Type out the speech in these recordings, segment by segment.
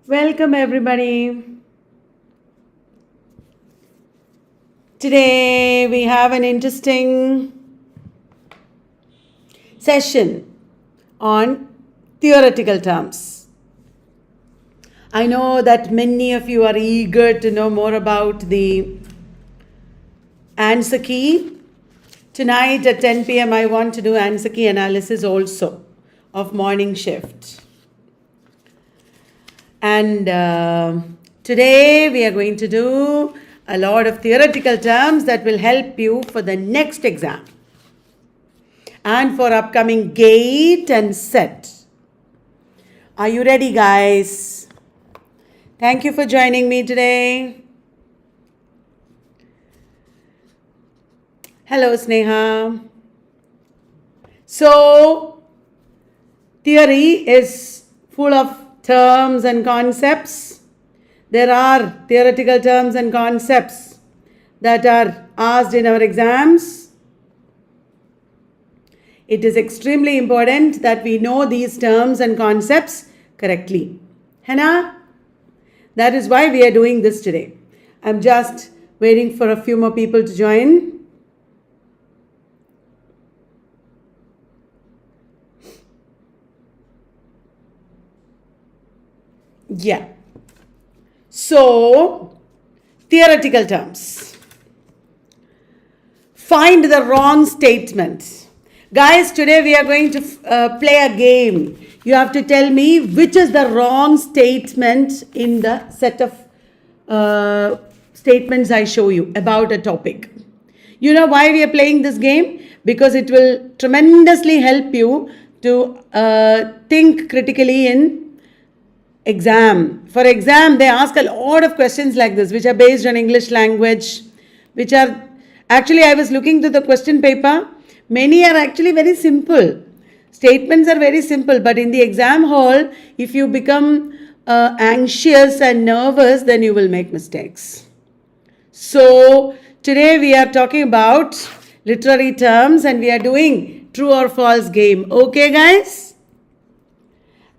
Welcome everybody. Today we have an interesting session on theoretical terms. I know that many of you are eager to know more about the answer key. Tonight at 10 p.m. I want to do answer key analysis also of morning shift. And today we are going to do a lot of theoretical terms that will help you for the next exam and for upcoming gate and set. Are you ready, guys? Thank you for joining me today. Hello, Sneha. So, theory is full of terms and concepts. There are theoretical terms and concepts that are asked in our exams. It is extremely important that we know these terms and concepts correctly. Hannah? That is why we are doing this today. I'm just waiting for a few more people to join. Yeah. So, theoretical terms. Find the wrong statement. Guys, today we are going to play a game. You have to tell me which is the wrong statement in the set of statements I show you about a topic. You know why we are playing this game? Because it will tremendously help you to think critically in exam. For exam, they ask a lot of questions like this, which are based on English language, which are, actually I was looking to the question paper, many are actually very simple. Statements are very simple, but in the exam hall, if you become anxious and nervous, then you will make mistakes. So, today we are talking about literary terms and we are doing true or false game. Okay, guys?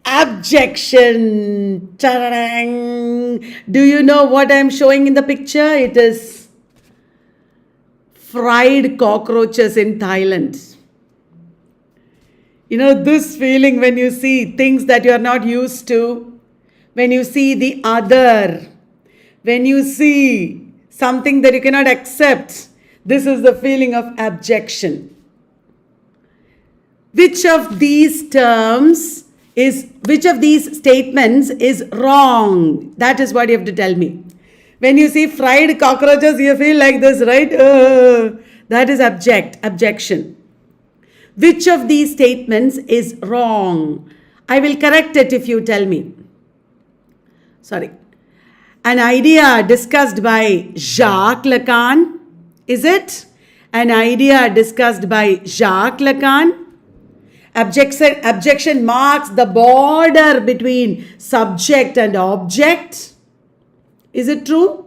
Abjection. Ta-da-dang. Do you know what I am showing in the picture? It is fried cockroaches in Thailand. You know this feeling when you see things that you are not used to, when you see the other, when you see something that you cannot accept. This is the feeling of abjection. Which of these statements is wrong? That is what you have to tell me. When you see fried cockroaches, you feel like this, right? That is abjection. Which of these statements is wrong? I will correct it if you tell me. Sorry. An idea discussed by Jacques Lacan. Is it? An idea discussed by Jacques Lacan. Abjection marks the border between subject and object. Is it true?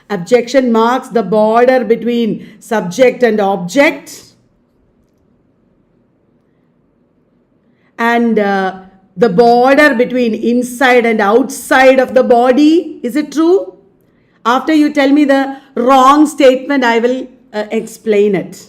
Abjection marks the border between subject and object. And the border between inside and outside of the body. Is it true? After you tell me the wrong statement, I will explain it.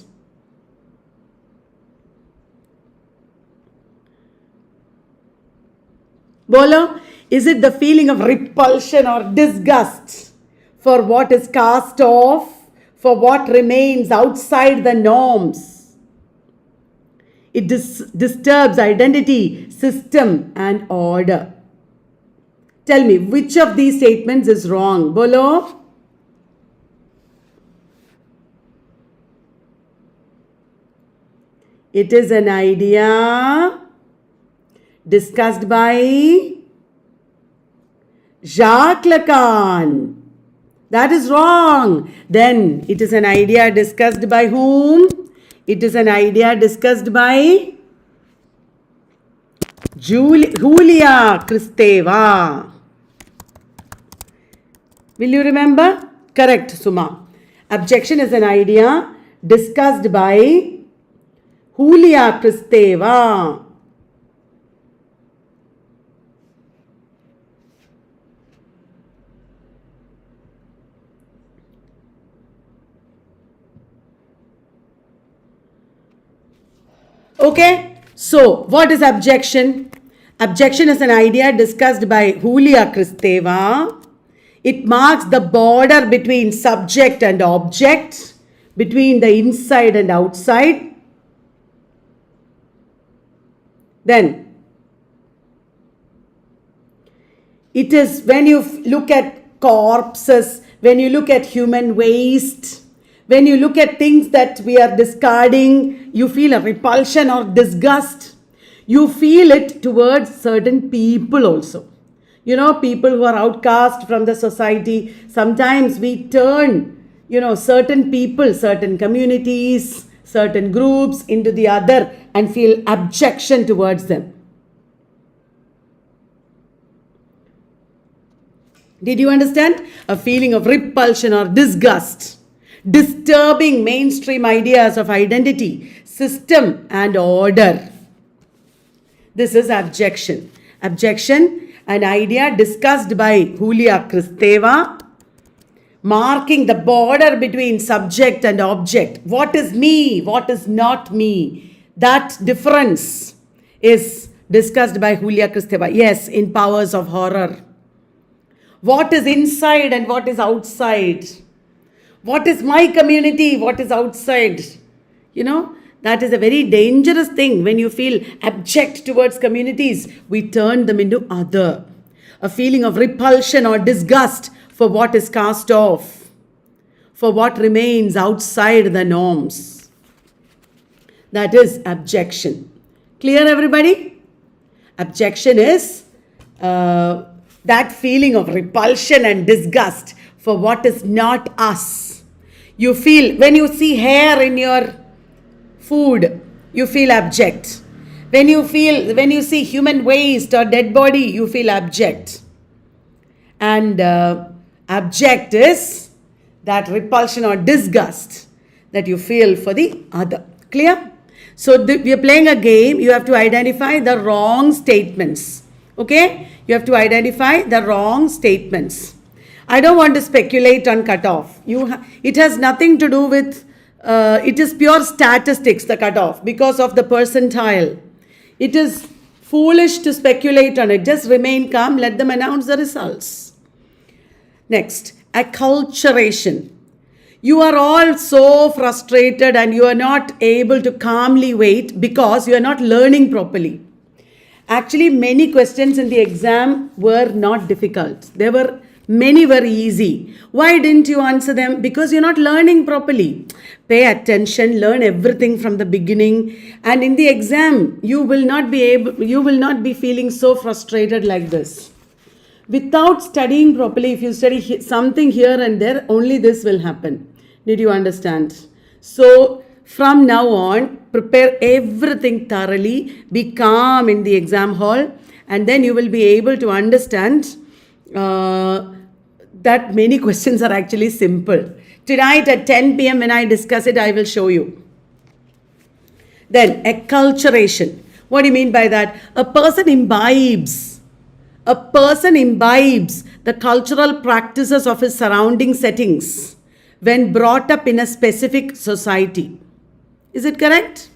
Bolo, is it the feeling of repulsion or disgust for what is cast off, for what remains outside the norms? It disturbs identity, system and order. Tell me, which of these statements is wrong? Bolo? It is an idea discussed by Jacques Lacan. That is wrong. Then it is an idea discussed by whom? It is an idea discussed by Julia Kristeva. Will you remember? Correct, Suma. Abjection is an idea discussed by Julia Kristeva. Okay, so what is abjection? Abjection is an idea discussed by Julia Kristeva. It marks the border between subject and object, between the inside and outside. Then, it is when you look at corpses, when you look at human waste, when you look at things that we are discarding, you feel a repulsion or disgust. You feel it towards certain people also. You know, people who are outcast from the society. Sometimes we turn, certain people, certain communities, certain groups into the other and feel abjection towards them. Did you understand? A feeling of repulsion or disgust. Disturbing mainstream ideas of identity, system and order. This is abjection. Abjection, an idea discussed by Julia Kristeva, marking the border between subject and object. What is me? What is not me? That difference is discussed by Julia Kristeva. Yes, in Powers of Horror. What is inside and what is outside? What is my community? What is outside? That is a very dangerous thing. When you feel abject towards communities, we turn them into other. A feeling of repulsion or disgust for what is cast off, for what remains outside the norms. That is abjection. Clear, everybody? Abjection is that feeling of repulsion and disgust for what is not us. You feel, when you see hair in your food, you feel abject. When you see human waste or dead body, you feel abject. And abject is that repulsion or disgust that you feel for the other. Clear? So we are playing a game. You have to identify the wrong statements. Okay? You have to identify the wrong statements. I don't want to speculate on cutoff. It has nothing to do with, it is pure statistics, the cutoff, because of the percentile. It is foolish to speculate on it. Just remain calm. Let them announce the results. Next, acculturation. You are all so frustrated and you are not able to calmly wait because you are not learning properly. Actually, many questions in the exam were not difficult. Many were easy. Why didn't you answer them? Because you're not learning properly. Pay attention, learn everything from the beginning, and in the exam, you will not be feeling so frustrated like this. Without studying properly, if you study something here and there, only this will happen. Did you understand? So, from now on, prepare everything thoroughly, be calm in the exam hall, and then you will be able to understand that many questions are actually simple. Tonight at 10 p.m. when I discuss it, I will show you. Then, acculturation. What do you mean by that? A person imbibes the cultural practices of his surrounding settings when brought up in a specific society. Is it correct?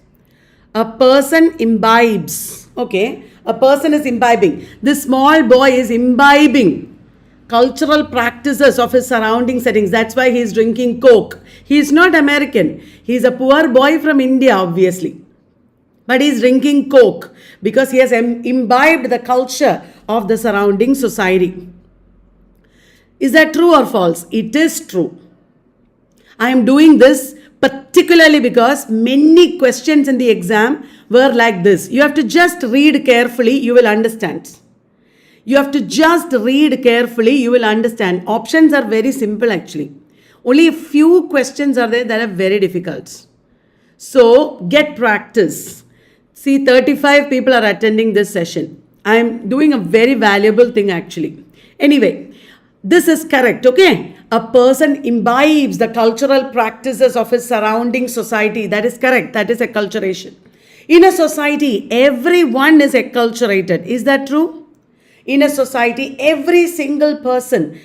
A person imbibes. Okay. A person is imbibing. This small boy is imbibing cultural practices of his surrounding settings. That's why he is drinking Coke. He is not American. He is a poor boy from India, obviously. But he is drinking Coke because he has imbibed the culture of the surrounding society. Is that true or false? It is true. I am doing this particularly because many questions in the exam were like this. You have to just read carefully, you will understand. You have to just read carefully, you will understand. Options are very simple actually. Only a few questions are there that are very difficult. So get practice. See, 35 people are attending this session. I am doing a very valuable thing actually. Anyway, this is correct, okay? A person imbibes the cultural practices of his surrounding society. That is correct. That is acculturation. In a society, everyone is acculturated. Is that true? In a society, every single person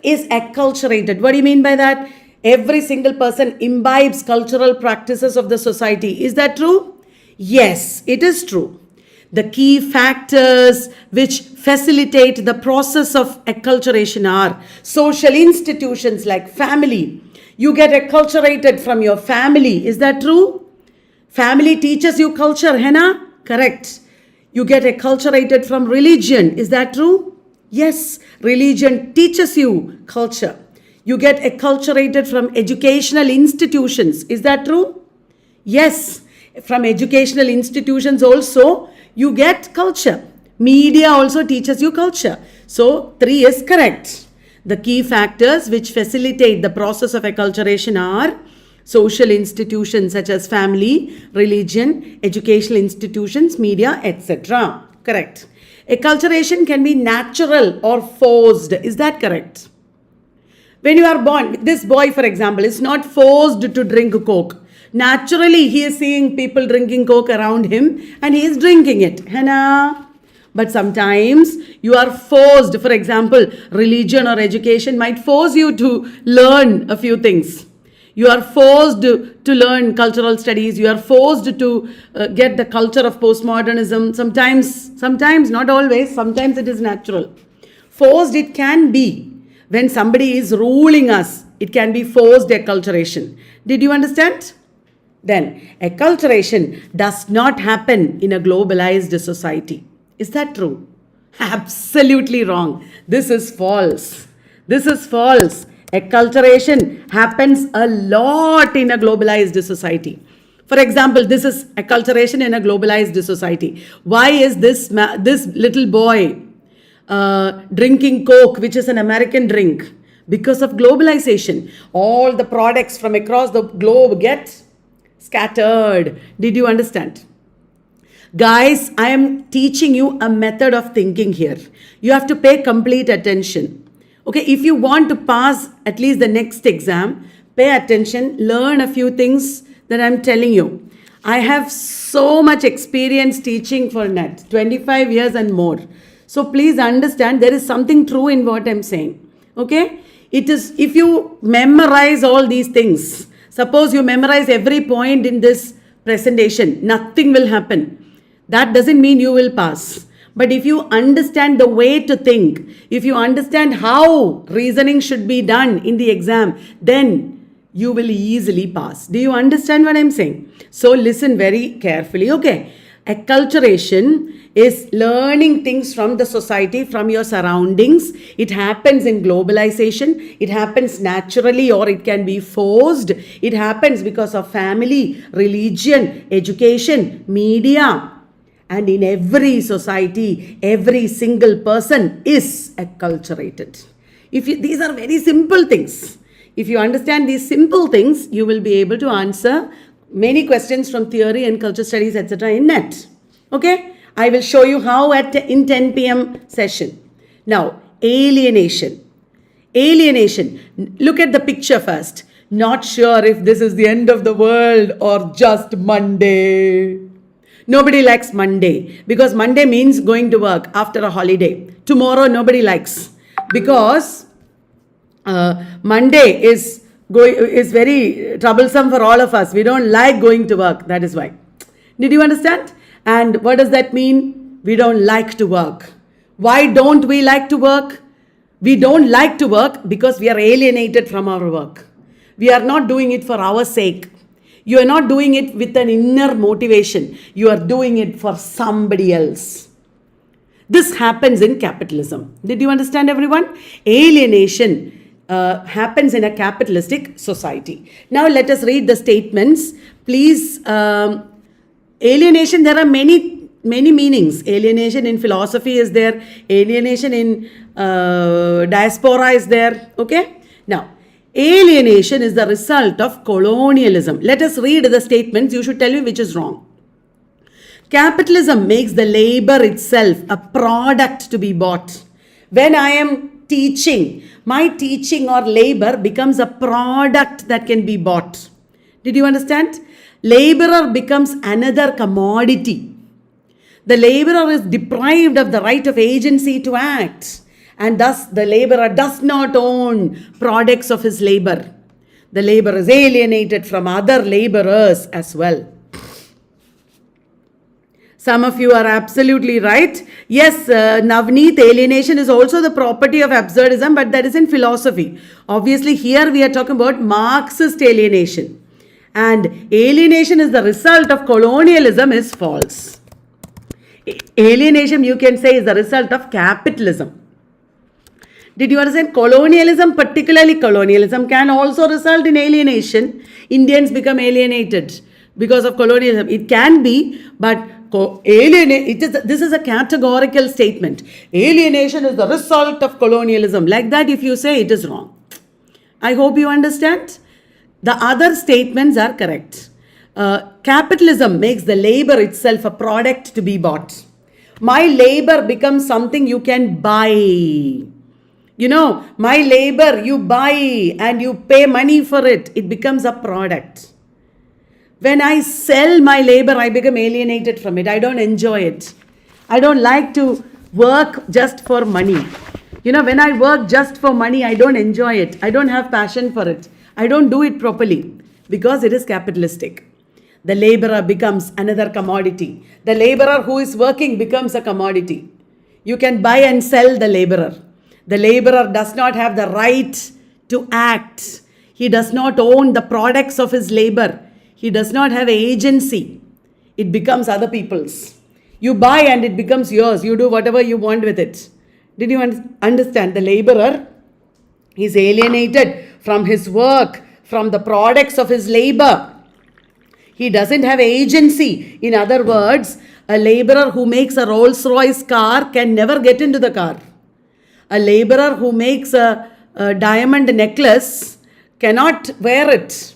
is acculturated. What do you mean by that? Every single person imbibes cultural practices of the society. Is that true? Yes, it is true. The key factors which facilitate the process of acculturation are social institutions like family. You get acculturated from your family. Is that true? Family teaches you culture, Henna? Correct. You get acculturated from religion. Is that true? Yes, religion teaches you culture. You get acculturated from educational institutions. Is that true? Yes, from educational institutions also you get culture. Media also teaches you culture. So 3 is correct. The key factors which facilitate the process of acculturation are social institutions such as family, religion, educational institutions, media, etc. Correct. Acculturation can be natural or forced. Is that correct? When you are born, this boy, for example, is not forced to drink Coke. Naturally, he is seeing people drinking Coke around him and he is drinking it. Hannah. But sometimes you are forced, for example, religion or education might force you to learn a few things. You are forced to learn cultural studies. You are forced to get the culture of postmodernism. Sometimes, not always, sometimes it is natural. Forced it can be. When somebody is ruling us, it can be forced acculturation. Did you understand? Then, acculturation does not happen in a globalized society. Is that true? Absolutely wrong. This is false. This is false. Acculturation happens a lot in a globalized society. For example, this is acculturation in a globalized society. Why is this little boy drinking Coke, which is an American drink? Because of globalization. All the products from across the globe get scattered. Did you understand? Guys, I am teaching you a method of thinking here. You have to pay complete attention. Okay, if you want to pass at least the next exam, pay attention, learn a few things that I'm telling you. I have so much experience teaching for NET, 25 years and more. So please understand there is something true in what I'm saying. Okay, it is, if you memorize all these things, suppose you memorize every point in this presentation, nothing will happen. That doesn't mean you will pass. But if you understand the way to think, if you understand how reasoning should be done in the exam, then you will easily pass. Do you understand what I'm saying? So listen very carefully, okay? Acculturation is learning things from the society, from your surroundings. It happens in globalization. It happens naturally or it can be forced. It happens because of family, religion, education, media. And in every society, every single person is acculturated. These are very simple things. If you understand these simple things, you will be able to answer many questions from theory and culture studies, etc. in NET. Okay? I will show you how in 10 p.m. session. Now, alienation. Alienation. Look at the picture first. Not sure if this is the end of the world or just Monday. Nobody likes Monday because Monday means going to work after a holiday. Tomorrow nobody likes because Monday is very troublesome for all of us. We don't like going to work. That is why. Did you understand? And what does that mean? We don't like to work. Why don't we like to work? We don't like to work because we are alienated from our work. We are not doing it for our sake. You are not doing it with an inner motivation. You are doing it for somebody else. This happens in capitalism. Did you understand, everyone? Alienation happens in a capitalistic society. Now let us read the statements. Please, alienation, there are many meanings. Alienation in philosophy is there. Alienation in diaspora is there. Okay? Now, alienation is the result of colonialism. Let us read the statements. You should tell me which is wrong. Capitalism makes the labor itself a product to be bought. When I am teaching, my teaching or labor becomes a product that can be bought. Did you understand? Laborer becomes another commodity. The laborer is deprived of the right of agency to act. And thus the laborer does not own products of his labor. The laborer is alienated from other laborers as well. Some of you are absolutely right. Yes, Navneet, alienation is also the property of absurdism, but that is in philosophy. Obviously, here we are talking about Marxist alienation. And alienation is the result of colonialism is false. Alienation, you can say, is the result of capitalism. Did you understand? Colonialism, particularly colonialism, can also result in alienation. Indians become alienated because of colonialism. It can be, but this is a categorical statement. Alienation is the result of colonialism. Like that, if you say, it is wrong. I hope you understand. The other statements are correct. Capitalism makes the labor itself a product to be bought. My labor becomes something you can buy. You know, my labor you buy and you pay money for it. It becomes a product. When I sell my labor, I become alienated from it. I don't enjoy it. I don't like to work just for money. You know, when I work just for money, I don't enjoy it. I don't have passion for it. I don't do it properly because it is capitalistic. The laborer becomes another commodity. The laborer who is working becomes a commodity. You can buy and sell the laborer. The laborer does not have the right to act. He does not own the products of his labor. He does not have agency. It becomes other people's. You buy and it becomes yours. You do whatever you want with it. Did you understand? The laborer is alienated from his work, from the products of his labor. He doesn't have agency. In other words, a laborer who makes a Rolls-Royce car can never get into the car. A laborer who makes a diamond necklace cannot wear it.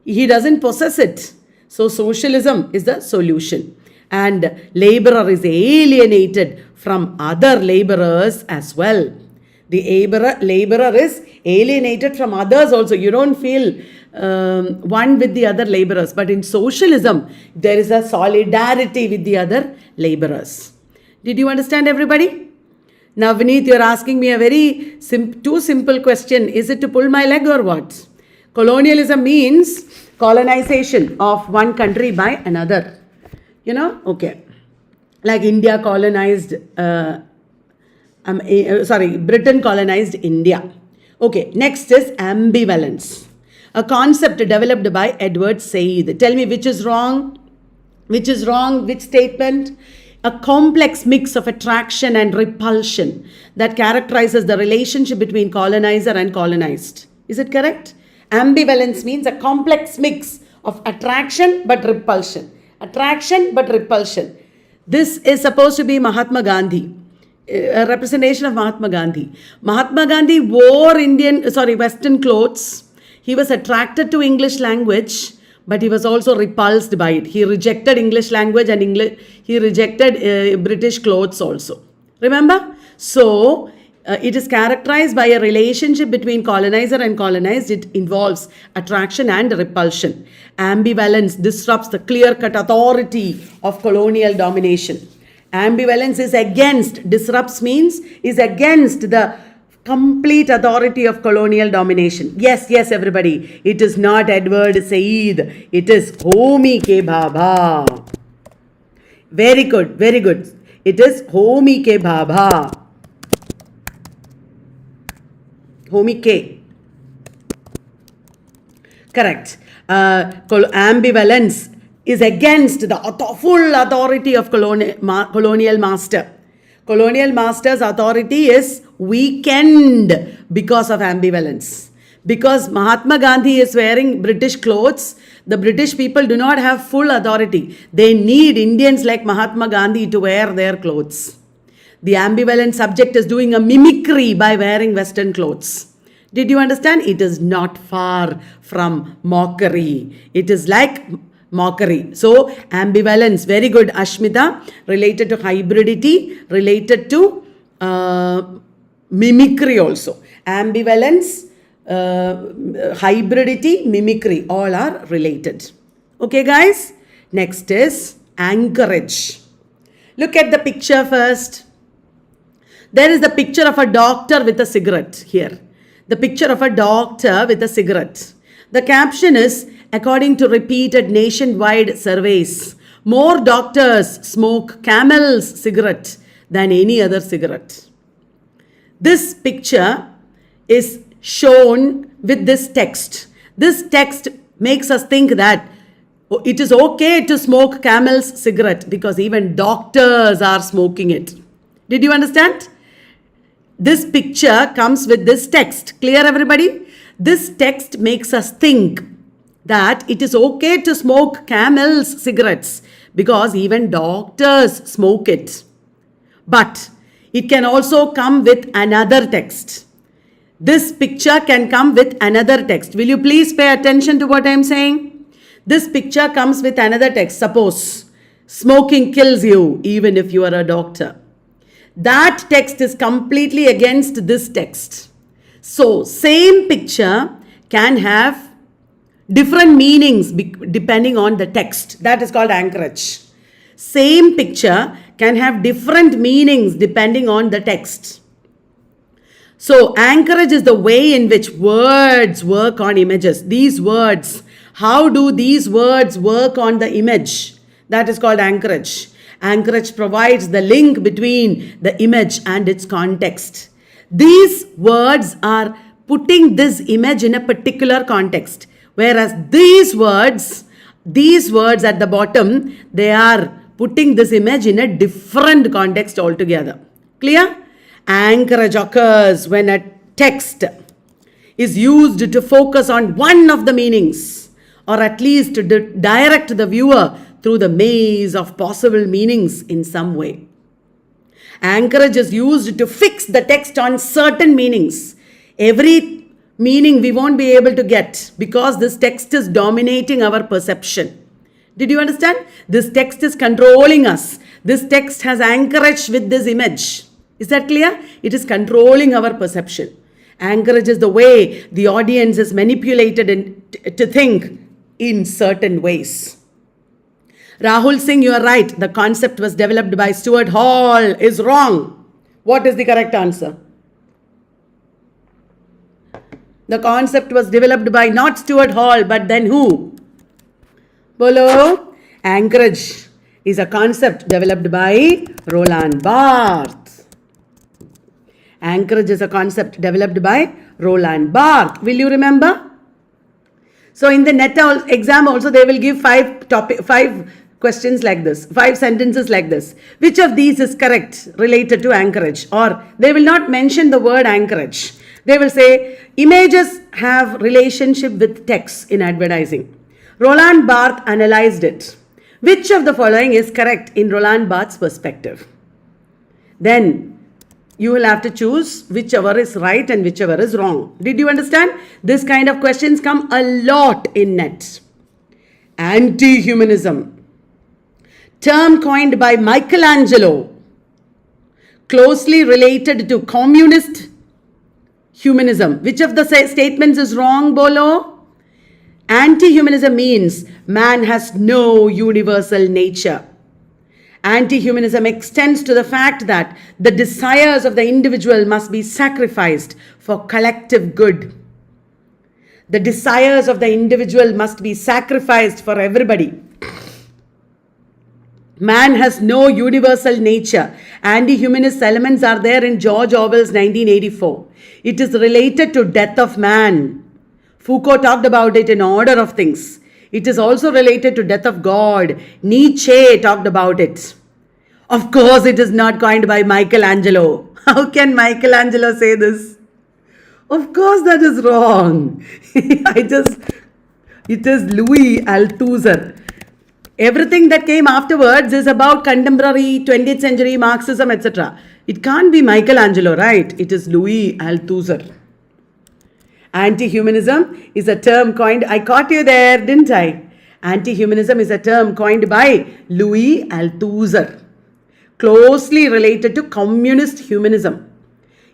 He doesn't possess it. So socialism is the solution. And laborer is alienated from other laborers as well. The laborer is alienated from others also. You don't feel one with the other laborers. But in socialism, there is a solidarity with the other laborers. Did you understand, everybody? Navneet, you're asking me a very too simple question. Is it to pull my leg or what? Colonialism means colonization of one country by another. You know? Okay. Like India colonized, Britain colonized India. Okay. Next is ambivalence. A concept developed by Edward Said. Tell me which is wrong. Which is wrong? Which statement? A complex mix of attraction and repulsion that characterizes the relationship between colonizer and colonized. Is it correct? Ambivalence means a complex mix of attraction but repulsion. Attraction but repulsion. This is supposed to be Mahatma Gandhi, a representation of Mahatma Gandhi. Mahatma Gandhi wore Western clothes. He was attracted to English language, but he was also repulsed by it. He rejected English language and he rejected British clothes also. Remember? So, it is characterized by a relationship between colonizer and colonized. It involves attraction and repulsion. Ambivalence disrupts the clear-cut authority of colonial domination. Ambivalence is against, disrupts means is against the complete authority of colonial domination. Yes, everybody. It is not Edward Said. It is Homi K. Bhabha. Very good, very good. It is Homi K. Bhabha. Homi K. Correct. Ambivalence is against the full authority of colonial master. Colonial master's authority is weakened because of ambivalence. Because Mahatma Gandhi is wearing British clothes, the British people do not have full authority. They need Indians like Mahatma Gandhi to wear their clothes. The ambivalent subject is doing a mimicry by wearing Western clothes. Did you understand? It is not far from mockery. It is like mockery. So, ambivalence, very good, Ashmita, related to hybridity, related to mimicry also. Ambivalence, hybridity, mimicry, all are related. Okay, guys? Next is Anchorage. Look at the picture first. There is the picture of a doctor with a cigarette here. The picture of a doctor with a cigarette. The caption is, according to repeated nationwide surveys, More doctors smoke Camel's cigarette than any other cigarette. This picture is shown with this text. This text makes us think that it is okay to smoke Camel's cigarette because even doctors are smoking it. Did you understand? This picture comes with this text. Clear, everybody? This text makes us think that it is okay to smoke Camel's cigarettes because even doctors smoke it. But it can also come with another text. This picture can come with another text. Will you please pay attention to what I am saying? This picture comes with another text. Suppose smoking kills you even if you are a doctor. That text is completely against this text. So same picture can have different meanings depending on the text. That is called anchorage. Same picture can have different meanings depending on the text. So anchorage is the way in which words work on images. These words, how do these words work on the image? That is called anchorage. Anchorage provides the link between the image and its context. These words are putting this image in a particular context. Whereas these words at the bottom, they are putting this image in a different context altogether. Clear? Anchorage occurs when a text is used to focus on one of the meanings, or at least to direct the viewer through the maze of possible meanings in some way. Anchorage is used to fix the text on certain meanings. Every meaning we won't be able to get because this text is dominating our perception. Did you understand? This text is controlling us. This text has anchorage with this image. Is that clear? It is controlling our perception. Anchorage is the way the audience is manipulated to think in certain ways. Rahul Singh, you are right. The concept was developed by Stuart Hall is wrong. What is the correct answer? The concept was developed by not Stuart Hall, but then who? Bolo. Anchorage is a concept developed by Roland Barthes. Anchorage is a concept developed by Roland Barthes. Will you remember? So in the NET exam also they will give five questions like this, 5 sentences like this. Which of these is correct related to anchorage? Or they will not mention the word anchorage. They will say images have relationship with text in advertising. Roland Barthes analyzed it. Which of the following is correct in Roland Barthes' perspective? Then you will have to choose whichever is right and whichever is wrong. Did you understand? This kind of questions come a lot in NET. Anti-humanism. Term coined by Michelangelo. Closely related to communist humanism. Which of the statements is wrong, Bolo? Anti-humanism means man has no universal nature. Anti-humanism extends to the fact that the desires of the individual must be sacrificed for collective good. The desires of the individual must be sacrificed for everybody. Man has no universal nature. Anti-humanist elements are there in George Orwell's 1984. It is related to death of man. Foucault talked about it in Order of Things. It is also related to death of God. Nietzsche talked about it. Of course, it is not coined by Michelangelo. How can Michelangelo say this? Of course, that is wrong. It is Louis Althusser. Everything that came afterwards is about contemporary 20th century Marxism, etc. It can't be Michelangelo, right? It is Louis Althusser. Anti-humanism is a term coined, I caught you there, didn't I? Anti-humanism is a term coined by Louis Althusser, closely related to communist humanism.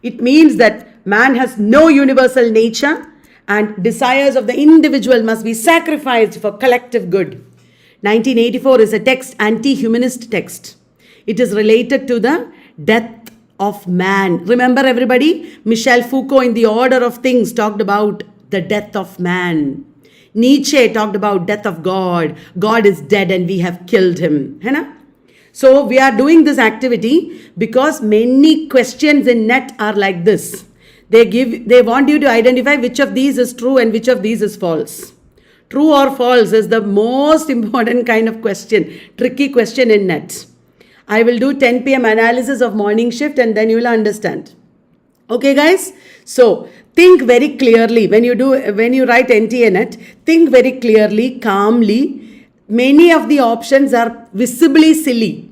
It means that man has no universal nature and desires of the individual must be sacrificed for collective good. 1984 is a text, anti-humanist text. It is related to the death of man. Remember everybody, Michel Foucault in The Order of Things talked about the death of man. Nietzsche talked about death of God. God is dead and we have killed him. है ना? So we are doing this activity because many questions in net are like this. They want you to identify which of these is true and which of these is false. True or false is the most important kind of question, tricky question in net. I will do 10 p.m. analysis of morning shift and then you will understand. Okay, guys? So think very clearly when you write NTA net, think very clearly, calmly. Many of the options are visibly silly.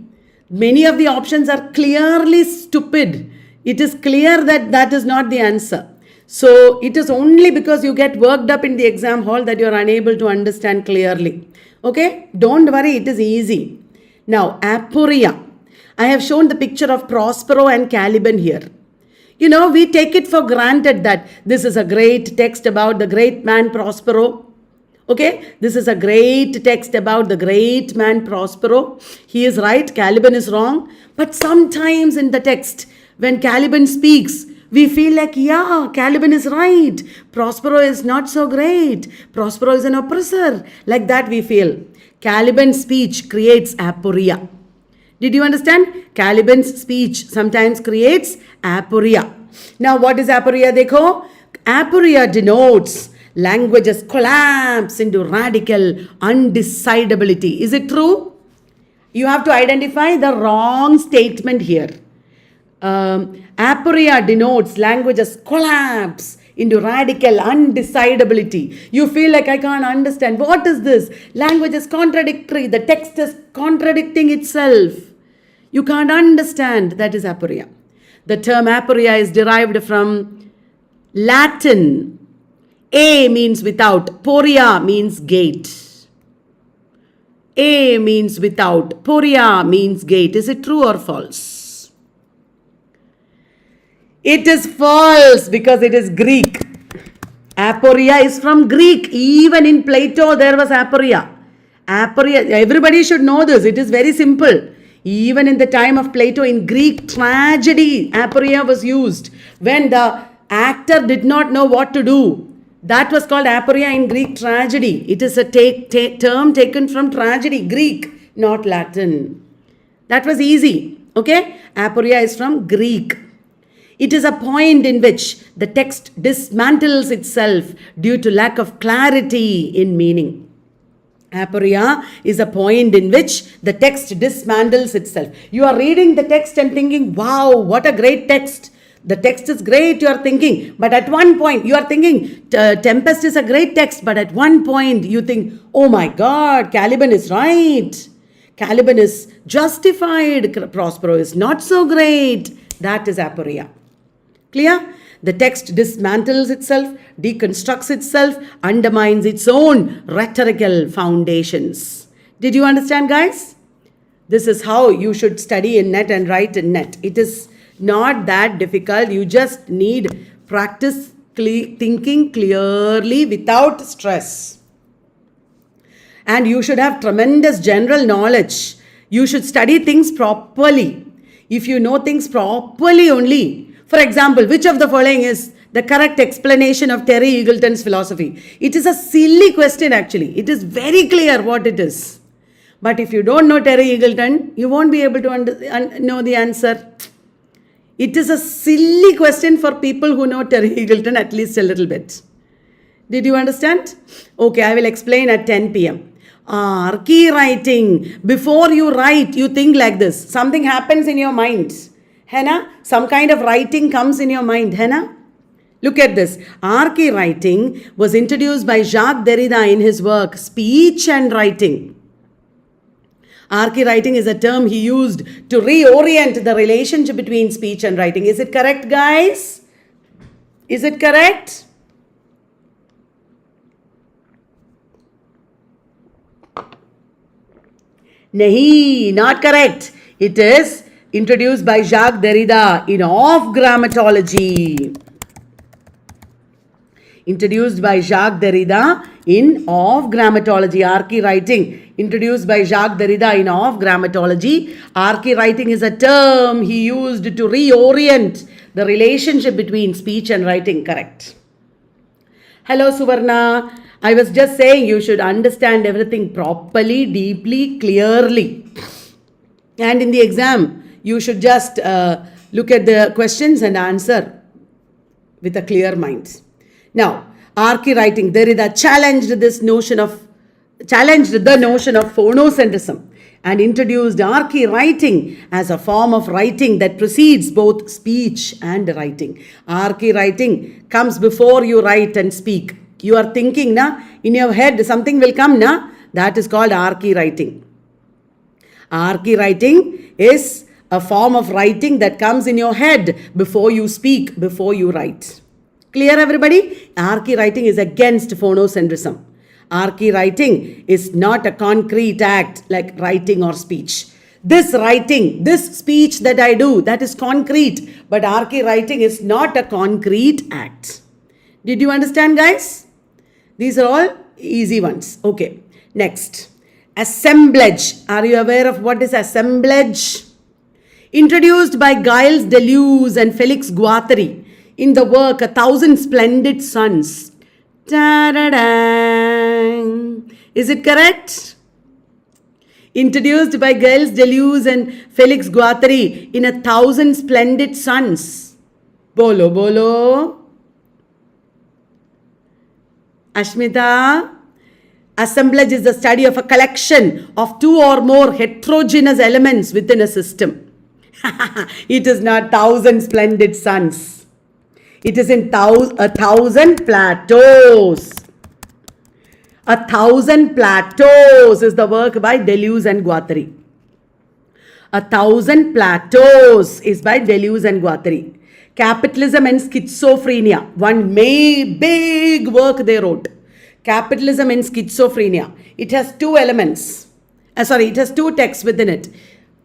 Many of the options are clearly stupid. It is clear that that is not the answer. So it is only because you get worked up in the exam hall that you are unable to understand clearly. Okay? Don't worry, it is easy. Now, Aporia. I have shown the picture of Prospero and Caliban here. You know, we take it for granted that this is a great text about the great man Prospero. Okay, this is a great text about the great man Prospero. He is right, Caliban is wrong. But sometimes in the text, when Caliban speaks, we feel like, yeah, Caliban is right. Prospero is not so great. Prospero is an oppressor. Like that we feel. Caliban's speech creates aporia. Did you understand? Caliban's speech sometimes creates aporia. Now, what is aporia? Dekho, aporia denotes languages collapse into radical undecidability. Is it true? You have to identify the wrong statement here. Aporia denotes languages collapse into radical undecidability. You feel like I can't understand. What is this? Language is contradictory. The text is contradicting itself. You can't understand. That is aporia. The term aporia is derived from Latin. A means without. Poria means gate. A means without. Poria means gate. Is it true or false? It is false because it is Greek. Aporia is from Greek. Even in Plato there was aporia. Aporia, everybody should know this. It is very simple. Even in the time of Plato, in Greek tragedy, aporia was used. When the actor did not know what to do, that was called aporia in Greek tragedy. It is a term taken from tragedy, Greek, not Latin. That was easy. Okay? Aporia is from Greek. It is a point in which the text dismantles itself due to lack of clarity in meaning. Aporia is a point in which the text dismantles itself. You are reading the text and thinking, wow, what a great text. The text is great, you are thinking. But at one point, you are thinking, Tempest is a great text. But at one point, you think, oh my God, Caliban is right. Caliban is justified. Prospero is not so great. That is aporia. Clear? The text dismantles itself, deconstructs itself, undermines its own rhetorical foundations. Did you understand, guys? This is how you should study in net and write in net. It is not that difficult. You just need practice thinking clearly without stress. And you should have tremendous general knowledge. You should study things properly. If you know things properly only. For example, which of the following is the correct explanation of Terry Eagleton's philosophy? It is a silly question actually. It is very clear what it is. But if you don't know Terry Eagleton, you won't be able to know the answer. It is a silly question for people who know Terry Eagleton at least a little bit. Did you understand? Okay, I will explain at 10 p.m. Key writing. Before you write, you think like this. Something happens in your mind. Henna? Some kind of writing comes in your mind. Henna? Look at this. Archy writing was introduced by Jacques Derrida in his work Speech and Writing. Archy writing is a term he used to reorient the relationship between speech and writing. Is it correct, guys? Is it correct? Nahi, not correct. It is introduced by Jacques Derrida in Of Grammatology. Introduced by Jacques Derrida in Of Grammatology. Archy writing introduced by Jacques Derrida in Of Grammatology. Archy writing is a term he used to reorient the relationship between speech and writing. Correct. Hello Suvarna. I was just saying you should understand everything properly, deeply, clearly. And in the exam, you should just look at the questions and answer with a clear mind. Now, archi-writing, Derrida challenged the notion of phonocentrism and introduced archi-writing as a form of writing that precedes both speech and writing. Archi-writing comes before you write and speak. You are thinking, in your head something will come, that is called archi-writing. Archi-writing is a form of writing that comes in your head before you speak, before you write. Clear, everybody? Archi-writing is against phonocentrism. Archi-writing is not a concrete act like writing or speech. This writing, this speech that I do, that is concrete, but archi-writing is not a concrete act. Did you understand, guys? These are all easy ones. Okay, next. Assemblage. Are you aware of what is assemblage? Introduced by Gilles Deleuze and Felix Guattari in the work A Thousand Splendid Suns. Ta-da-dang. Is it correct? Introduced by Gilles Deleuze and Felix Guattari in A Thousand Splendid Suns. Bolo, bolo. Ashmita. Assemblage is the study of a collection of two or more heterogeneous elements within a system. It is not thousand splendid suns. It is in a thousand plateaus. A Thousand Plateaus is the work by Deleuze and Guattari. A Thousand Plateaus is by Deleuze and Guattari. Capitalism and Schizophrenia. One big work they wrote. Capitalism and Schizophrenia. It has two elements. It has two texts within it.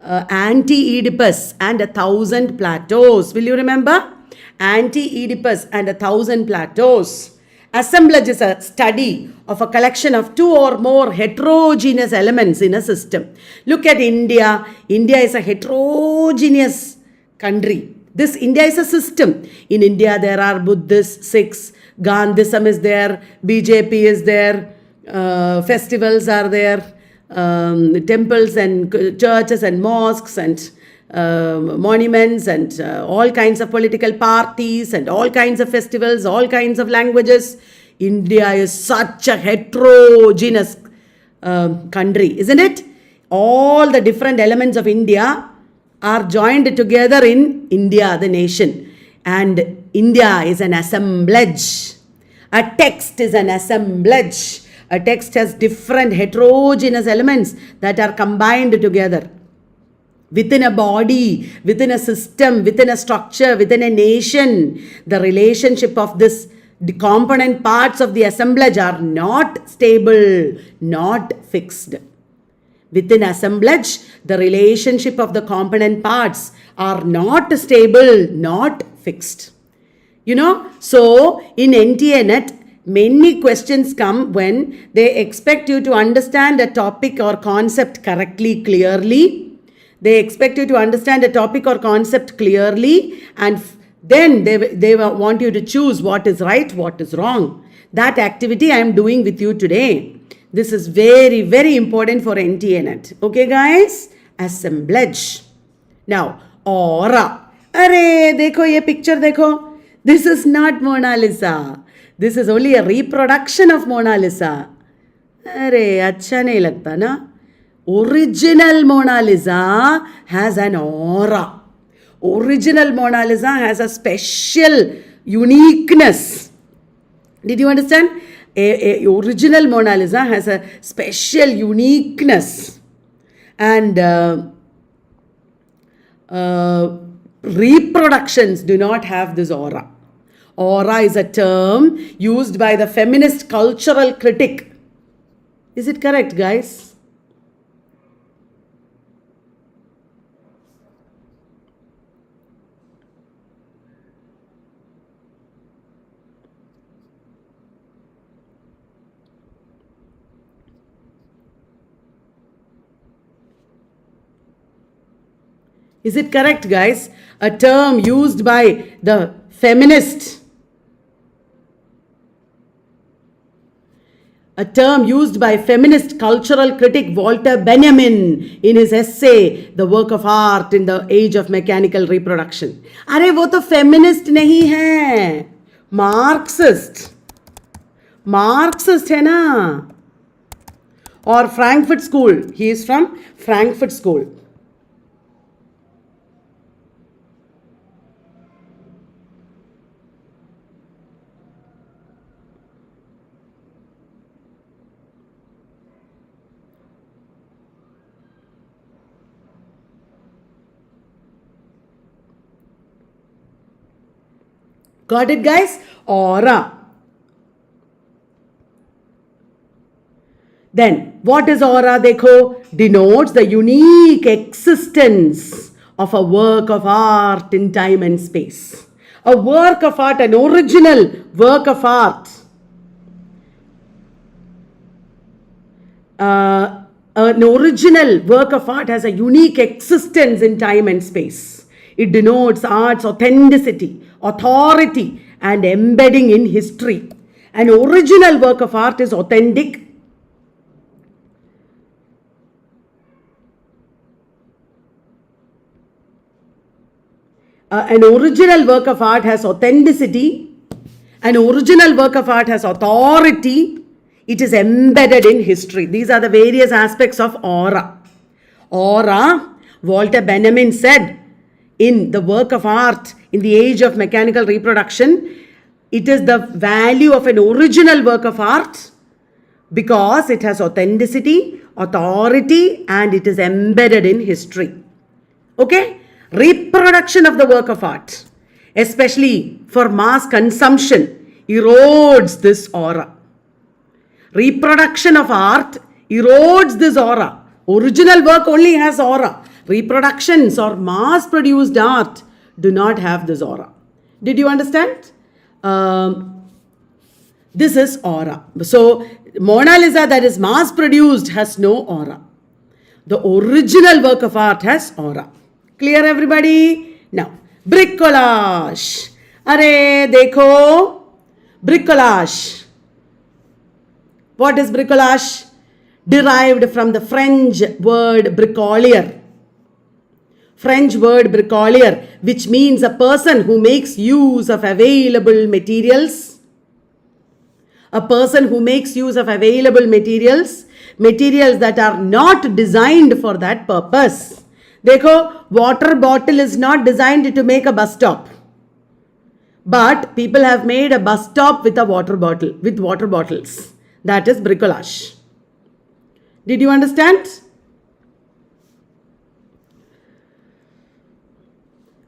Anti-Oedipus and A Thousand Plateaus. Will you remember? Anti-Oedipus and A Thousand Plateaus. Assemblage is a study of a collection of two or more heterogeneous elements in a system. Look at India. India is a heterogeneous country. This India is a system. In India, there are Buddhists, Sikhs, Gandhism is there, BJP is there, festivals are there, temples and churches and mosques and monuments and all kinds of political parties and all kinds of festivals, all kinds of languages. India is such a heterogeneous country, isn't it? All the different elements of India are joined together in India, the nation. And India is an assemblage. A text is an assemblage. A text has different heterogeneous elements that are combined together. Within a body, within a system, within a structure, within a nation, the relationship of the component parts of the assemblage are not stable, not fixed. Within assemblage, the relationship of the component parts are not stable, not fixed. So in NTA Net, many questions come when they expect you to understand a topic or concept correctly, clearly. They expect you to understand a topic or concept clearly, and then they want you to choose what is right, what is wrong. That activity I am doing with you today. This is very, very important for NTA Net. Okay, guys? Assemblage. Now, aura. Arey, dekho, ye picture dekho. This is not Mona Lisa. This is only a reproduction of Mona Lisa. Arey, acha nahi lagta na? Original Mona Lisa has an aura. Original Mona Lisa has a special uniqueness. Did you understand? A original Mona Lisa has a special uniqueness. And reproductions do not have this aura. Aura is a term used by the feminist cultural critic. Is it correct, guys? Is it correct, guys? A term used by the feminist. a term used by feminist cultural critic Walter Benjamin in his essay, The Work of Art in the Age of Mechanical Reproduction. अरे वो तो feminist नहीं है, Marxist है ना. Or Frankfurt School, he is from Frankfurt School. Got it, guys? Aura. Then, what is aura? Dekho, denotes the unique existence of a work of art in time and space. A work of art, an original work of art. An original work of art has a unique existence in time and space. It denotes art's authenticity, authority, and embedding in history. An original work of art is authentic. An original work of art has authenticity. An original work of art has authority. It is embedded in history. These are the various aspects of aura. Aura, Walter Benjamin said in The Work of Art in the Age of Mechanical Reproduction, it is the value of an original work of art because it has authenticity, authority, and it is embedded in history. Okay? Reproduction of the work of art, especially for mass consumption, erodes this aura. Reproduction of art erodes this aura. Original work only has aura. Reproductions or mass-produced art do not have this aura. Did you understand? This is aura. So, Mona Lisa that is mass-produced has no aura. The original work of art has aura. Clear, everybody? Now, bricolage. Arey, dekho. Bricolage. What is bricolage? Derived from the French word bricolier. French word bricolier, which means a person who makes use of available materials. A person who makes use of available materials. Materials that are not designed for that purpose. Dekho, water bottle is not designed to make a bus stop. But people have made a bus stop with a water bottle, with water bottles. That is bricolage. Did you understand?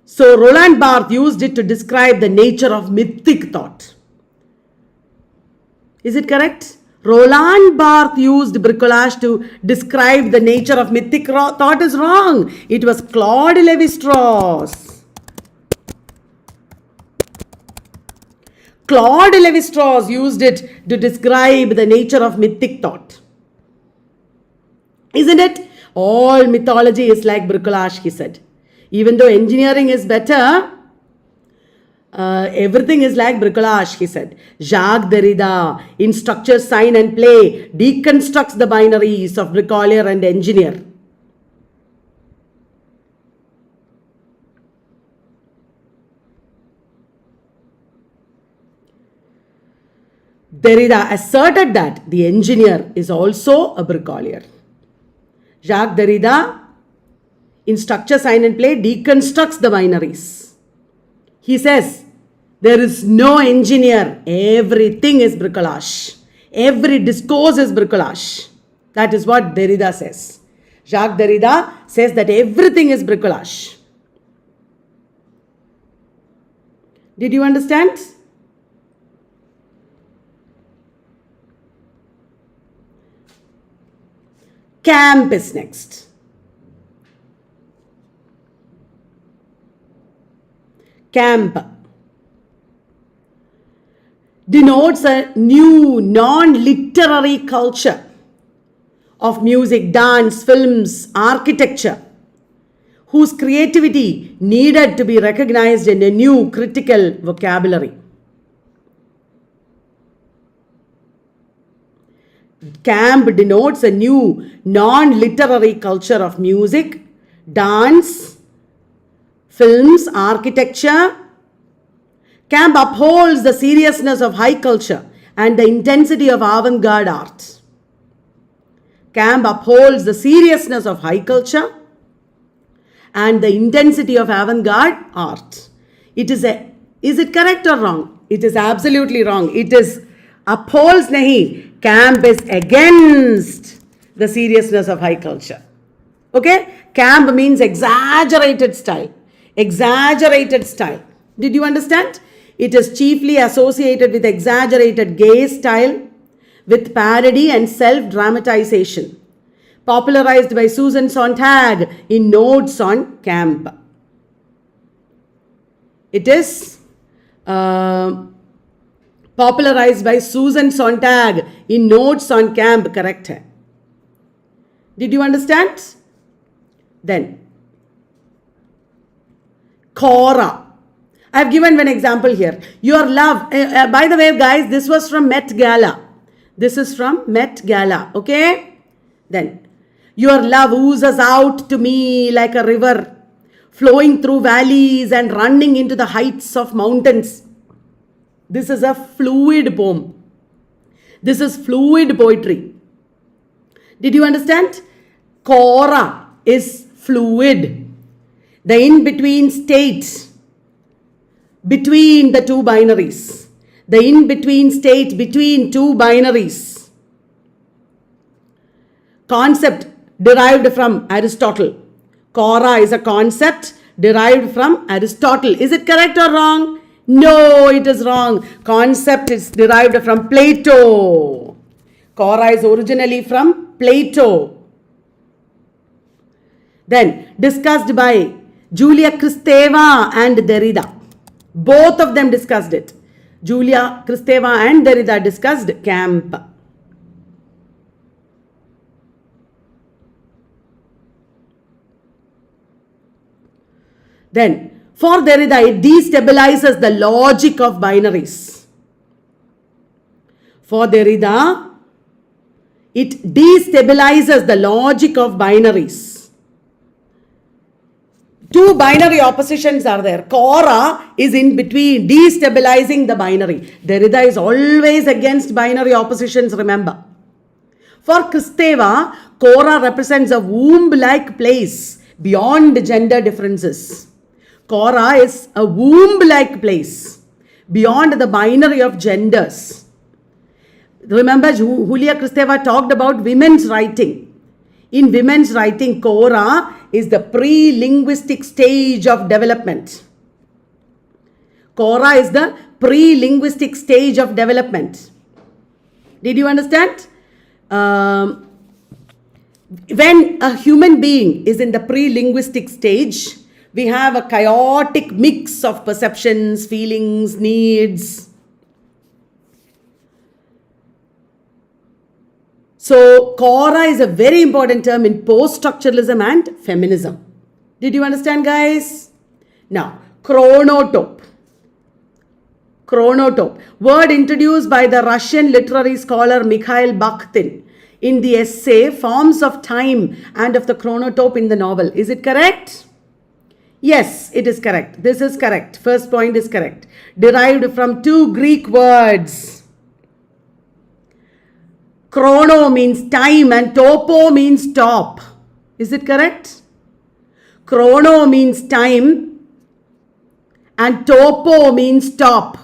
So Roland Barthes used it to describe the nature of mythic thought. Is it correct? Roland Barthes used bricolage to describe the nature of mythic thought is wrong. It was Claude Lévi-Strauss. Claude Lévi-Strauss used it to describe the nature of mythic thought. Isn't it? All mythology is like bricolage, he said. Even though engineering is better, everything is like bricolage, he said. Jacques Derrida, in Structure, Sign and Play, deconstructs the binaries of bricolier and engineer. Derrida asserted that the engineer is also a bricolier. Jacques Derrida, in Structure, Sign and Play, deconstructs the binaries. He says, there is no engineer. Everything is bricolage. Every discourse is bricolage. That is what Derrida says. Jacques Derrida says that everything is bricolage. Did you understand? Camp is next. Camp denotes a new non-literary culture of music, dance, films, architecture, whose creativity needed to be recognized in a new critical vocabulary. Camp denotes a new non-literary culture of music, dance, films, architecture. Camp upholds the seriousness of high culture and the intensity of avant-garde art. Camp upholds the seriousness of high culture and the intensity of avant-garde art. Is it correct or wrong? It is absolutely wrong. It is upholds nahi. Camp is against the seriousness of high culture. Okay? Camp means exaggerated style. Exaggerated style. Did you understand? It is chiefly associated with exaggerated gay style, with parody and self-dramatization. Popularized by Susan Sontag in Notes on Camp. It is popularized by Susan Sontag in Notes on Camp, correct hai. Did you understand? Then, Chora. I have given one example here. Your love, by the way guys, this was from Met Gala. This is from Met Gala, okay? Then, your love oozes out to me like a river, flowing through valleys and running into the heights of mountains. This is a fluid poem. This is fluid poetry. Did you understand? Chora is fluid. The in-between state between the two binaries. The in-between state between two binaries. Concept derived from Aristotle. Chora is a concept derived from Aristotle. Is it correct or wrong? No, it is wrong. Concept is derived from Plato. Chora is originally from Plato. Then discussed by Julia Kristeva and Derrida. Both of them discussed it. Julia Kristeva and Derrida discussed camp. Then, for Derrida, it destabilizes the logic of binaries. For Derrida, it destabilizes the logic of binaries. Two binary oppositions are there. Chora is in between, destabilizing the binary. Derrida is always against binary oppositions, remember. For Kristeva, Chora represents a womb-like place beyond gender differences. Chora is a womb-like place beyond the binary of genders. Remember, Julia Kristeva talked about women's writing. In women's writing, Chora is the pre-linguistic stage of development. Chora is the pre-linguistic stage of development. Did you understand? When a human being is in the pre-linguistic stage, we have a chaotic mix of perceptions, feelings, needs. So, Chora is a very important term in post-structuralism and feminism. Did you understand, guys? Now, Chronotope. Chronotope. Word introduced by the Russian literary scholar Mikhail Bakhtin in the essay Forms of Time and of the Chronotope in the novel. Is it correct? Yes, it is correct. This is correct. First point is correct. Derived from two Greek words. Chrono means time and topo means top. Is it correct? Chrono means time and topo means top.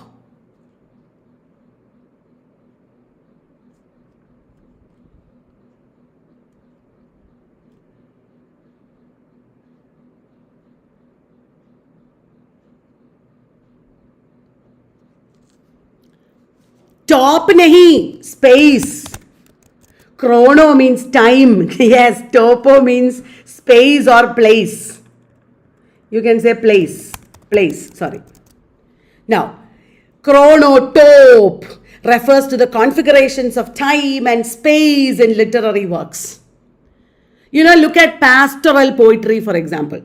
Top nahi, space. Chrono means time. Yes, topo means space or place. You can say place. Sorry. Now, chronotope refers to the configurations of time and space in literary works. Look at pastoral poetry, for example.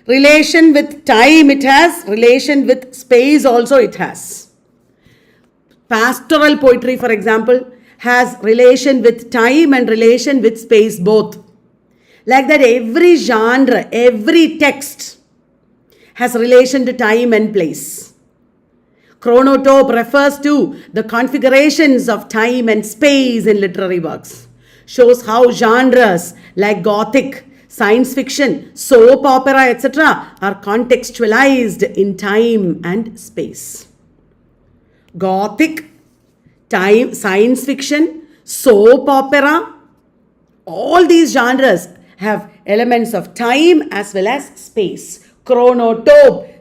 Relation with time it has, relation with space also it has. Pastoral poetry, for example, has relation with time and relation with space both. Like that, every genre, every text has relation to time and place. Chronotope refers to the configurations of time and space in literary works. Shows how genres like Gothic, science fiction, soap opera, etc. are contextualized in time and space. Gothic, time, science fiction, soap opera, all these genres have elements of time as well as space. Chronotope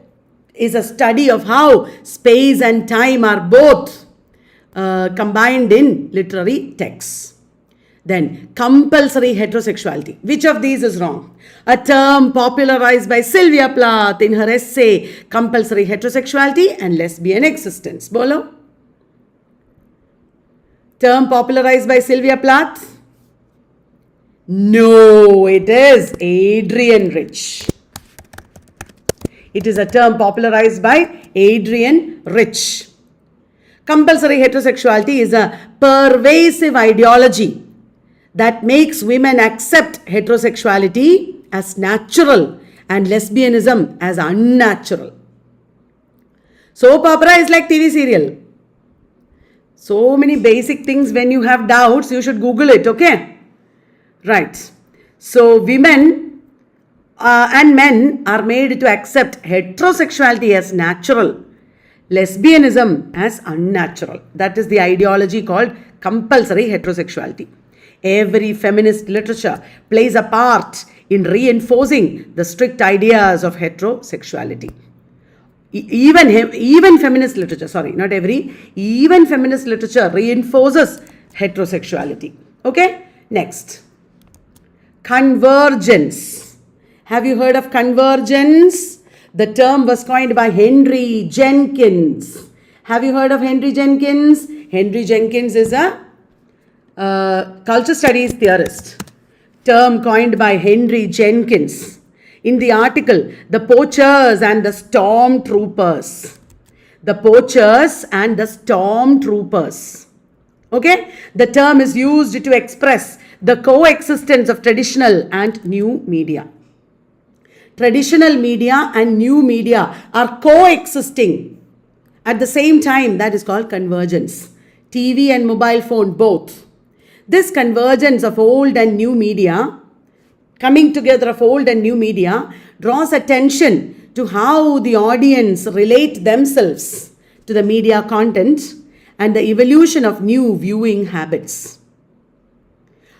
is a study of how space and time are both combined in literary texts. Then, compulsory heterosexuality. Which of these is wrong? A term popularized by Sylvia Plath in her essay Compulsory Heterosexuality and Lesbian Existence. Bolo? Term popularized by Sylvia Plath? No, it is Adrian Rich. It is a term popularized by Adrian Rich. Compulsory heterosexuality is a pervasive ideology that makes women accept heterosexuality as natural and lesbianism as unnatural. Soap opera is like TV serial. So many basic things, when you have doubts, you should Google it, okay? Right. So women and men are made to accept heterosexuality as natural, lesbianism as unnatural. That is the ideology called compulsory heterosexuality. Every feminist literature plays a part in reinforcing the strict ideas of heterosexuality. Even feminist literature, sorry, not every, even feminist literature reinforces heterosexuality. Okay, next. Convergence. Have you heard of convergence? The term was coined by Henry Jenkins. Have you heard of Henry Jenkins? Henry Jenkins is a culture studies theorist. Term coined by Henry Jenkins. In the article, the poachers and the stormtroopers. The poachers and the stormtroopers. Okay? The term is used to express the coexistence of traditional and new media. Traditional media and new media are coexisting at the same time. That is called convergence. TV and mobile phone both. This convergence of old and new media, coming together of old and new media, draws attention to how the audience relate themselves to the media content and the evolution of new viewing habits.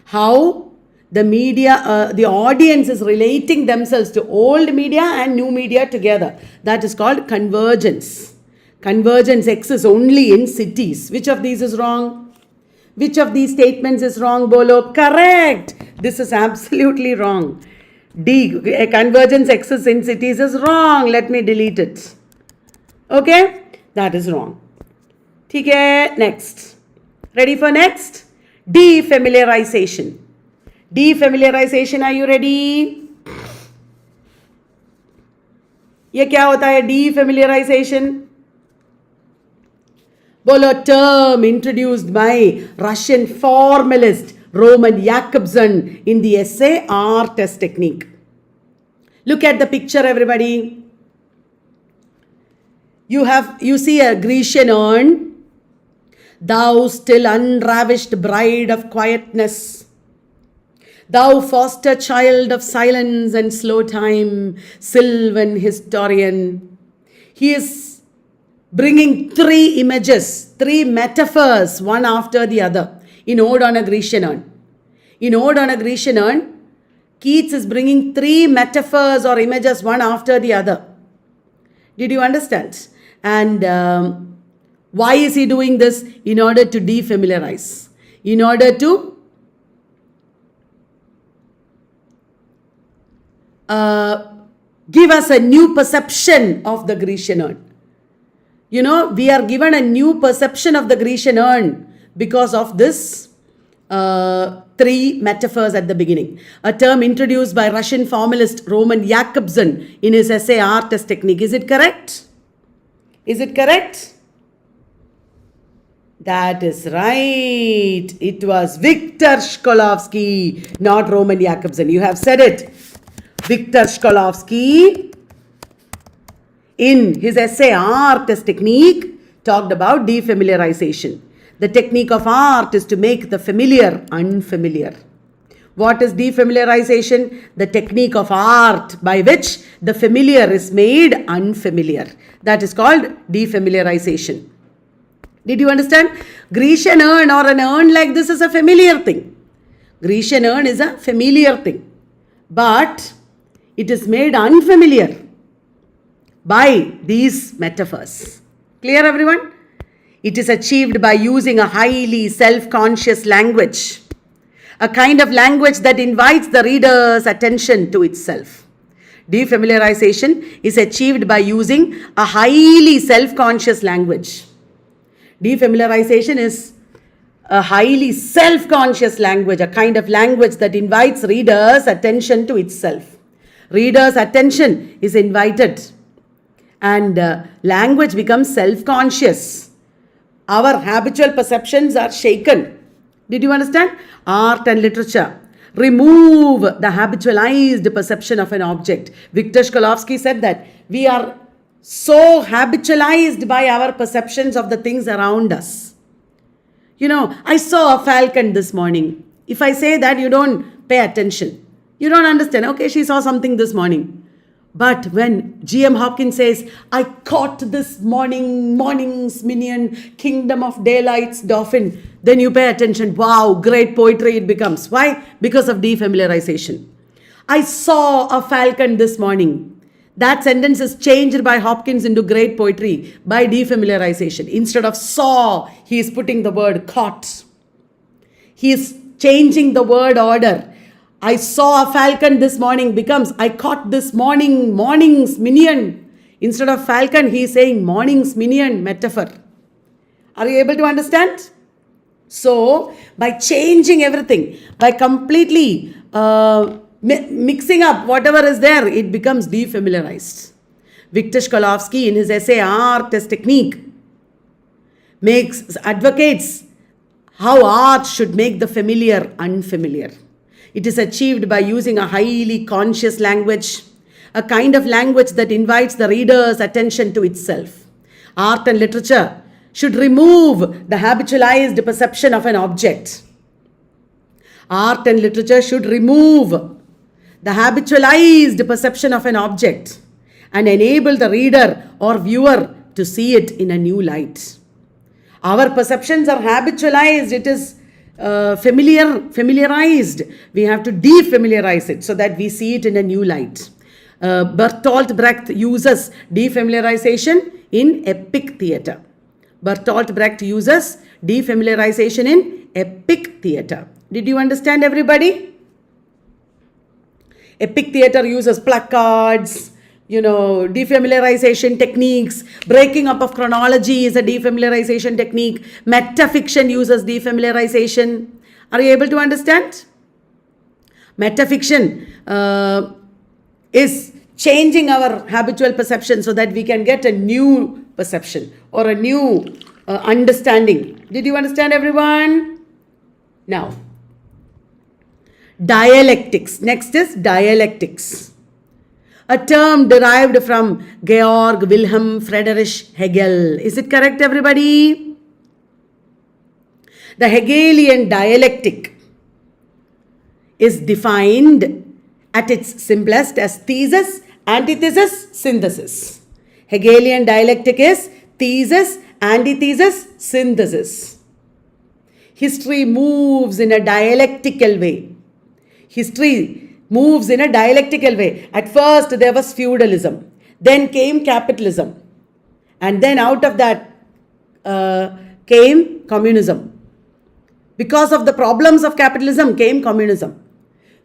How the media, the audience is relating themselves to old media and new media together. That is called convergence. Convergence exists only in cities. Which of these is wrong? Which of these statements is wrong, Bolo? Correct. This is absolutely wrong. D, convergence exists in cities is wrong. Let me delete it. Okay? That is wrong. Okay, next. Ready for next? Defamiliarization. Defamiliarization, are you ready? ये क्या होता है defamiliarization? Bolo, term introduced by Russian formalist Roman Jakobson in the essay Art as Technique. Look at the picture, everybody. You see a Grecian urn. Thou still unravished bride of quietness, thou foster child of silence and slow time, sylvan historian. He is bringing three images, three metaphors, one after the other, in Ode on a Grecian Urn. In Ode on a Grecian Urn, Keats is bringing three metaphors or images, one after the other. Did you understand? And why is he doing this? In order to defamiliarize. In order to give us a new perception of the Grecian urn. You know, we are given a new perception of the Grecian urn because of this three metaphors at the beginning. A term introduced by Russian formalist Roman Jakobson in his essay Art as Technique. Is it correct? Is it correct? That is right. It was Viktor Shklovsky, not Roman Jakobson. You have said it. Viktor Shklovsky, in his essay Art as Technique, talked about defamiliarization. The technique of art is to make the familiar unfamiliar. What is defamiliarization? The technique of art by which the familiar is made unfamiliar. That is called defamiliarization. Did you understand? Grecian urn or an urn like this is a familiar thing. Grecian urn is a familiar thing. But it is made unfamiliar by these metaphors. Clear, everyone? It is achieved by using a highly self-conscious language. A kind of language that invites the reader's attention to itself. Defamiliarization is achieved by using a highly self-conscious language. Defamiliarization is a highly self-conscious language, a kind of language that invites readers' attention to itself. Readers' attention is invited and language becomes self-conscious. Our habitual perceptions are shaken. Did you understand? Art and literature remove the habitualized perception of an object. Viktor Shklovsky said that we are so habitualized by our perceptions of the things around us. You know, I saw a falcon this morning. If I say that, you don't pay attention. You don't understand. Okay, she saw something this morning. But when G.M. Hopkins says, I caught this morning's minion, kingdom of daylight's dolphin, then you pay attention. Wow, great poetry it becomes. Why? Because of defamiliarization. I saw a falcon this morning. That sentence is changed by Hopkins into great poetry by defamiliarization. Instead of saw, he is putting the word caught. He is changing the word order. I saw a falcon this morning becomes I caught this morning's minion. Instead of falcon, he is saying morning's minion metaphor. Are you able to understand? So, by changing everything, by completely mixing up whatever is there, it becomes defamiliarized. Viktor Shklovsky in his essay Art as Technique advocates how art should make the familiar unfamiliar. It is achieved by using a highly conscious language, a kind of language that invites the reader's attention to itself. Art and literature should remove the habitualized perception of an object. Art and literature should remove the habitualized perception of an object and enable the reader or viewer to see it in a new light. Our perceptions are habitualized. It is familiarized. We have to defamiliarize it so that we see it in a new light. Bertolt Brecht uses defamiliarization in epic theatre. Bertolt Brecht uses defamiliarization in epic theatre. Did you understand, everybody? Epic theatre uses placards, defamiliarization techniques. Breaking up of chronology is a defamiliarization technique. Metafiction uses defamiliarization. Are you able to understand? Metafiction is changing our habitual perception so that we can get a new perception or a new understanding. Did you understand, everyone? Now, dialectics. Next is dialectics. A term derived from Georg Wilhelm Friedrich Hegel. Is it correct, everybody? The Hegelian dialectic is defined at its simplest as thesis, antithesis, synthesis. Hegelian dialectic is thesis, antithesis, synthesis. History moves in a dialectical way. History moves in a dialectical way. At first there was feudalism, then came capitalism, and then out of that came communism. Because of the problems of capitalism came communism.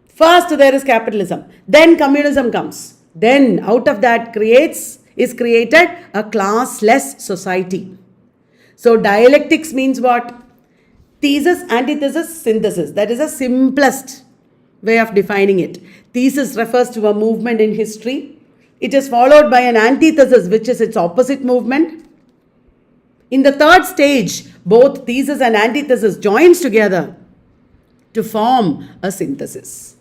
First there is capitalism, then communism comes. Then out of that is created a classless society. So dialectics means what? Thesis, antithesis, synthesis. That is the simplest way of defining it. Thesis refers to a movement in history. It is followed by an antithesis, which is its opposite movement. In the third stage, both thesis and antithesis joins together to form a synthesis.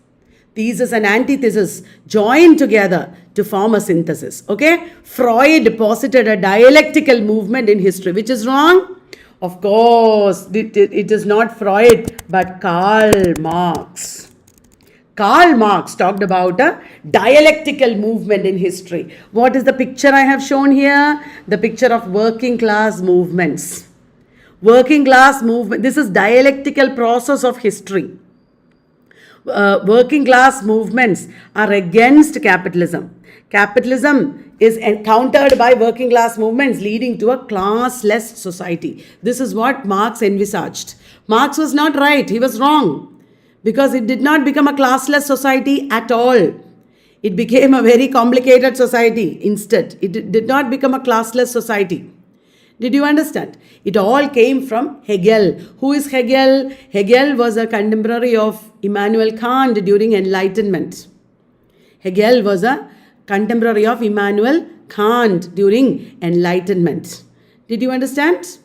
Thesis and antithesis join together to form a synthesis. Okay? Freud posited a dialectical movement in history, which is wrong. Of course, it is not Freud, but Karl Marx. Karl Marx talked about a dialectical movement in history. What is the picture I have shown here? The picture of working class movements. Working class movement. This is dialectical process of history. Working class movements are against capitalism. Capitalism is countered by working class movements, leading to a classless society. This is what Marx envisaged. Marx was not right. He was wrong. Because it did not become a classless society at all. It became a very complicated society instead. It did not become a classless society. Did you understand? It all came from Hegel. Who is Hegel? Hegel was a contemporary of Immanuel Kant during Enlightenment. Hegel was a contemporary of Immanuel Kant during Enlightenment. Did you understand?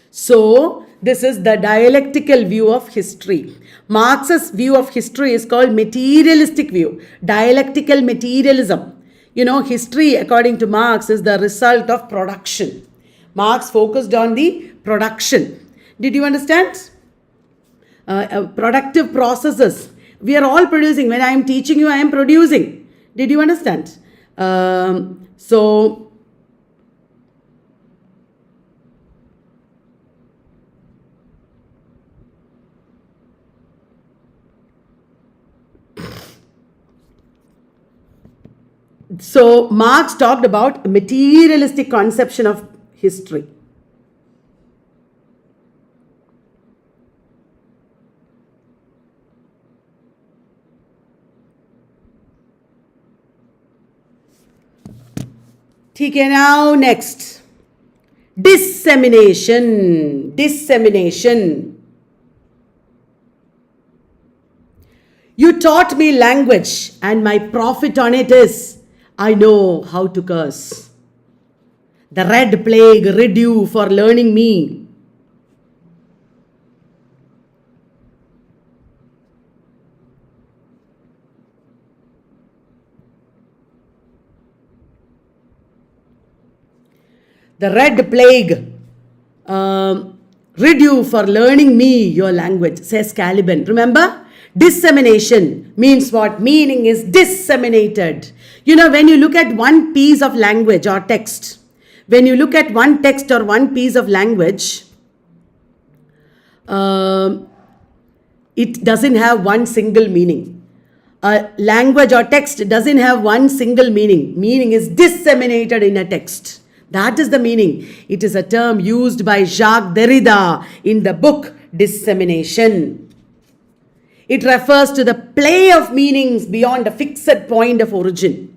So, this is the dialectical view of history. Marx's view of history is called materialistic view, dialectical materialism. You know, history, according to Marx, is the result of production. Marx focused on the production. Did you understand? Productive processes. We are all producing. When I am teaching you, I am producing. Did you understand? So Marx talked about a materialistic conception of history. Okay, now next. Dissemination. Dissemination. You taught me language, and my profit on it is I know how to curse. The red plague rid you for learning me. The red plague rid you for learning me your language, says Caliban. Remember? Dissemination means what? Meaning is disseminated. You know, when you look at one piece of language or text, when you look at one text or one piece of language, it doesn't have one single meaning. A language or text doesn't have one single meaning. Meaning is disseminated in a text. That is the meaning. It is a term used by Jacques Derrida in the book Dissemination. It refers to the play of meanings beyond a fixed point of origin.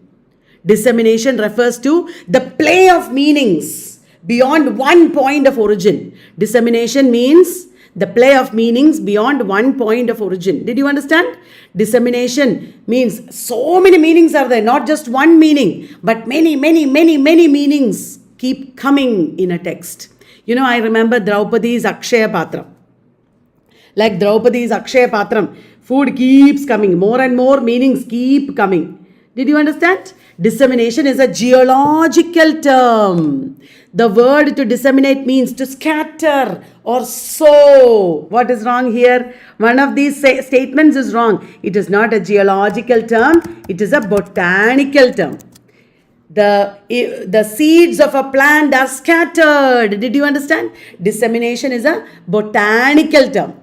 Dissemination refers to the play of meanings beyond one point of origin. Dissemination means the play of meanings beyond one point of origin. Did you understand? Dissemination means so many meanings are there, not just one meaning, but many meanings keep coming in a text. You know, I remember Draupadi's Akshaya Patra. Like Draupadi's Akshaya Patram, food keeps coming, more and more meanings keep coming. Did you understand? Dissemination is a geological term. The word to disseminate means to scatter or sow. What is wrong here? One of these statements is wrong. It is not a geological term. It is a botanical term. The seeds of a plant are scattered. Did you understand? Dissemination is a botanical term.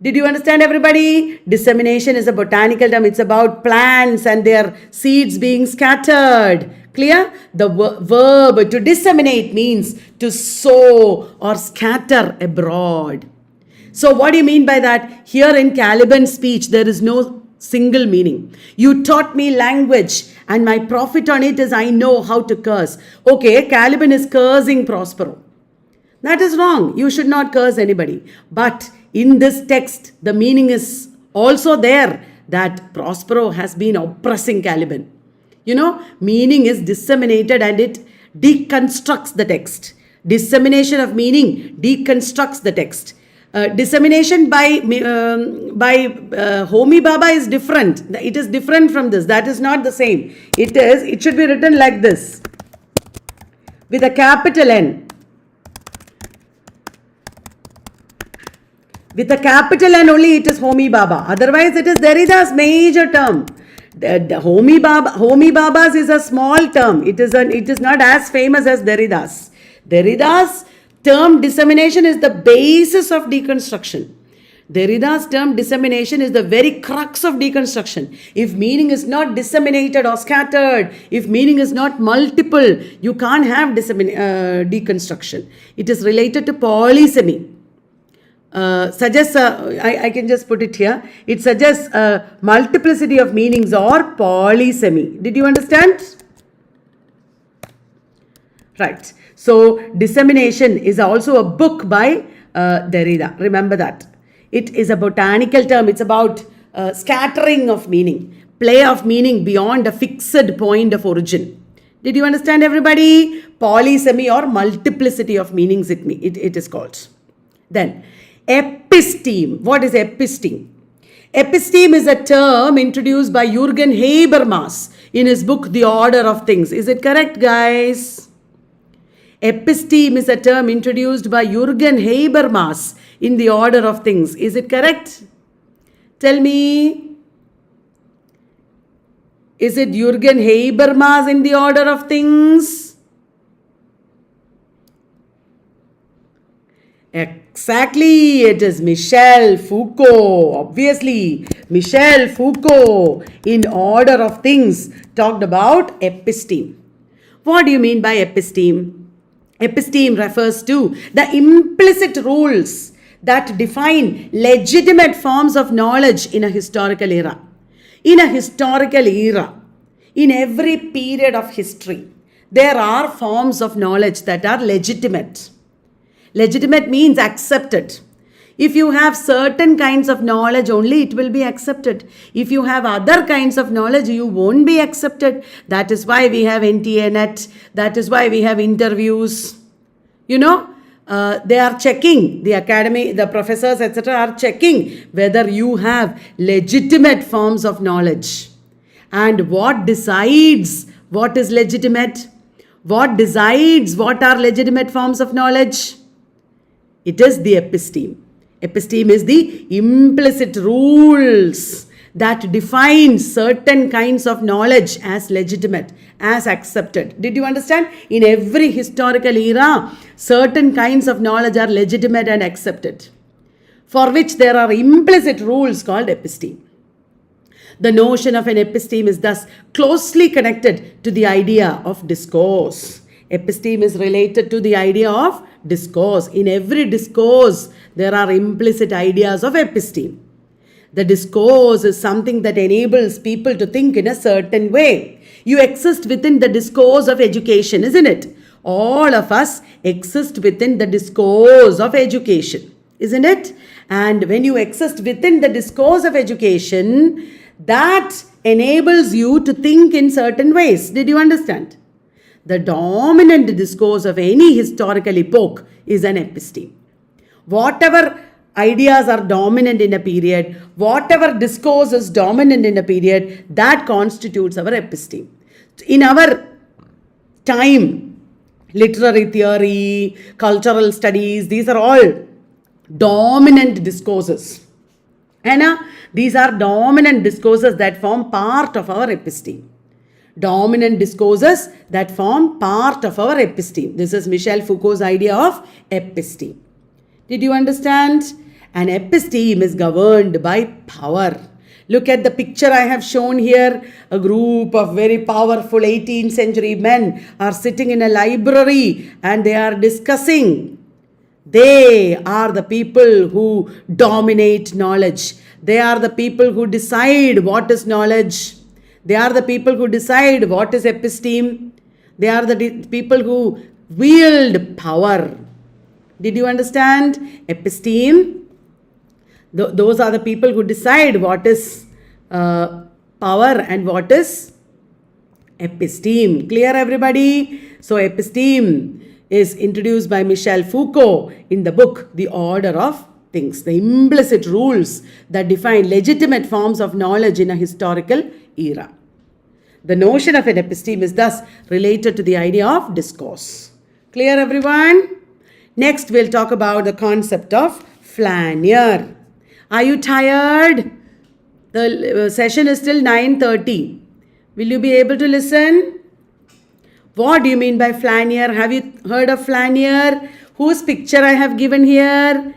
Did you understand, everybody? Dissemination is a botanical term. It's about plants and their seeds being scattered. Clear? The verb to disseminate means to sow or scatter abroad. So what do you mean by that? Here in Caliban's speech, there is no single meaning. You taught me language and my profit on it is I know how to curse. Okay, Caliban is cursing Prospero. That is wrong. You should not curse anybody. But in this text, the meaning is also there that Prospero has been oppressing Caliban. You know, meaning is disseminated and it deconstructs the text. Dissemination of meaning deconstructs the text. Dissemination by Homi Baba is different. It is different from this. That is not the same. It should be written like this, with a capital N. With a capital N only it is Homi Baba. Otherwise it is Derrida's major term. The Homi Baba's is a small term. It is not as famous as Derrida's. Derrida's term dissemination is the basis of deconstruction. Derrida's term dissemination is the very crux of deconstruction. If meaning is not disseminated or scattered, if meaning is not multiple, you can't have deconstruction. It is related to polysemy. Suggests, I can just put it here, it suggests multiplicity of meanings or polysemy. Did you understand? Right. So, Dissemination is also a book by Derrida. Remember that. It is a botanical term. It's about scattering of meaning, play of meaning beyond a fixed point of origin. Did you understand, everybody? Polysemy or multiplicity of meanings it is called. Then, episteme. What is episteme? Episteme is a term introduced by Jürgen Habermas in his book The Order of Things. Is it correct, guys? Episteme is a term introduced by Jürgen Habermas in The Order of Things. Is it correct? Tell me. Is it Jürgen Habermas in The Order of Things? Exactly, it is Michel Foucault. Obviously, Michel Foucault in Order of Things talked about episteme. What do you mean by episteme? Episteme refers to the implicit rules that define legitimate forms of knowledge in a historical era. In a historical era, in every period of history, there are forms of knowledge that are legitimate. Legitimate means accepted. If you have certain kinds of knowledge only, it will be accepted. If you have other kinds of knowledge, you won't be accepted. That is why we have NTA Net. That is why we have interviews. You know, they are checking, the academy, the professors, etc. are checking whether you have legitimate forms of knowledge. And what decides what is legitimate? What decides what are legitimate forms of knowledge? It is the episteme. Episteme is the implicit rules that define certain kinds of knowledge as legitimate, as accepted. Did you understand? In every historical era, certain kinds of knowledge are legitimate and accepted, for which there are implicit rules called episteme. The notion of an episteme is thus closely connected to the idea of discourse. Episteme is related to the idea of discourse. In every discourse, there are implicit ideas of episteme. The discourse is something that enables people to think in a certain way. You exist within the discourse of education, isn't it? All of us exist within the discourse of education, isn't it? And when you exist within the discourse of education, that enables you to think in certain ways. Did you understand? The dominant discourse of any historical epoch is an episteme. Whatever ideas are dominant in a period, whatever discourse is dominant in a period, that constitutes our episteme. In our time, literary theory, cultural studies, these are all dominant discourses. And these are dominant discourses that form part of our episteme. Dominant discourses that form part of our episteme. This is Michel Foucault's idea of episteme. Did you understand? An episteme is governed by power. Look at the picture I have shown here. A group of very powerful 18th century men are sitting in a library and they are discussing. They are the people who dominate knowledge. They are the people who decide what is knowledge. They are the people who decide what is episteme. They are the people who wield power. Did you understand? Episteme. Those are the people who decide what is power and what is episteme. Clear, everybody? So episteme is introduced by Michel Foucault in the book The Order of Things, the implicit rules that define legitimate forms of knowledge in a historical era. The notion of an episteme is thus related to the idea of discourse. Clear, everyone? Next, we'll talk about the concept of Flaneur. Are you tired? The session is till 9:30. Will you be able to listen? What do you mean by Flaneur? Have you heard of Flaneur? Whose picture I have given here?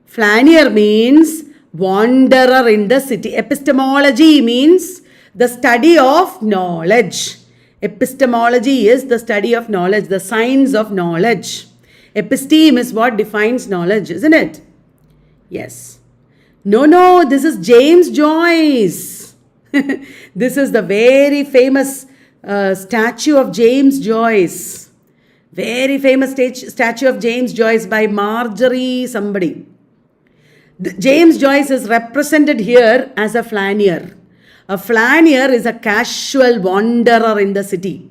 Flaneur means wanderer in the city. Epistemology means the study of knowledge. Epistemology is the study of knowledge, the science of knowledge. Episteme is what defines knowledge, isn't it? Yes. No, this is James Joyce. This is the very famous statue of James Joyce. Very famous statue of James Joyce by Marjorie somebody. James Joyce is represented here as a flaneur. A flaneur is a casual wanderer in the city.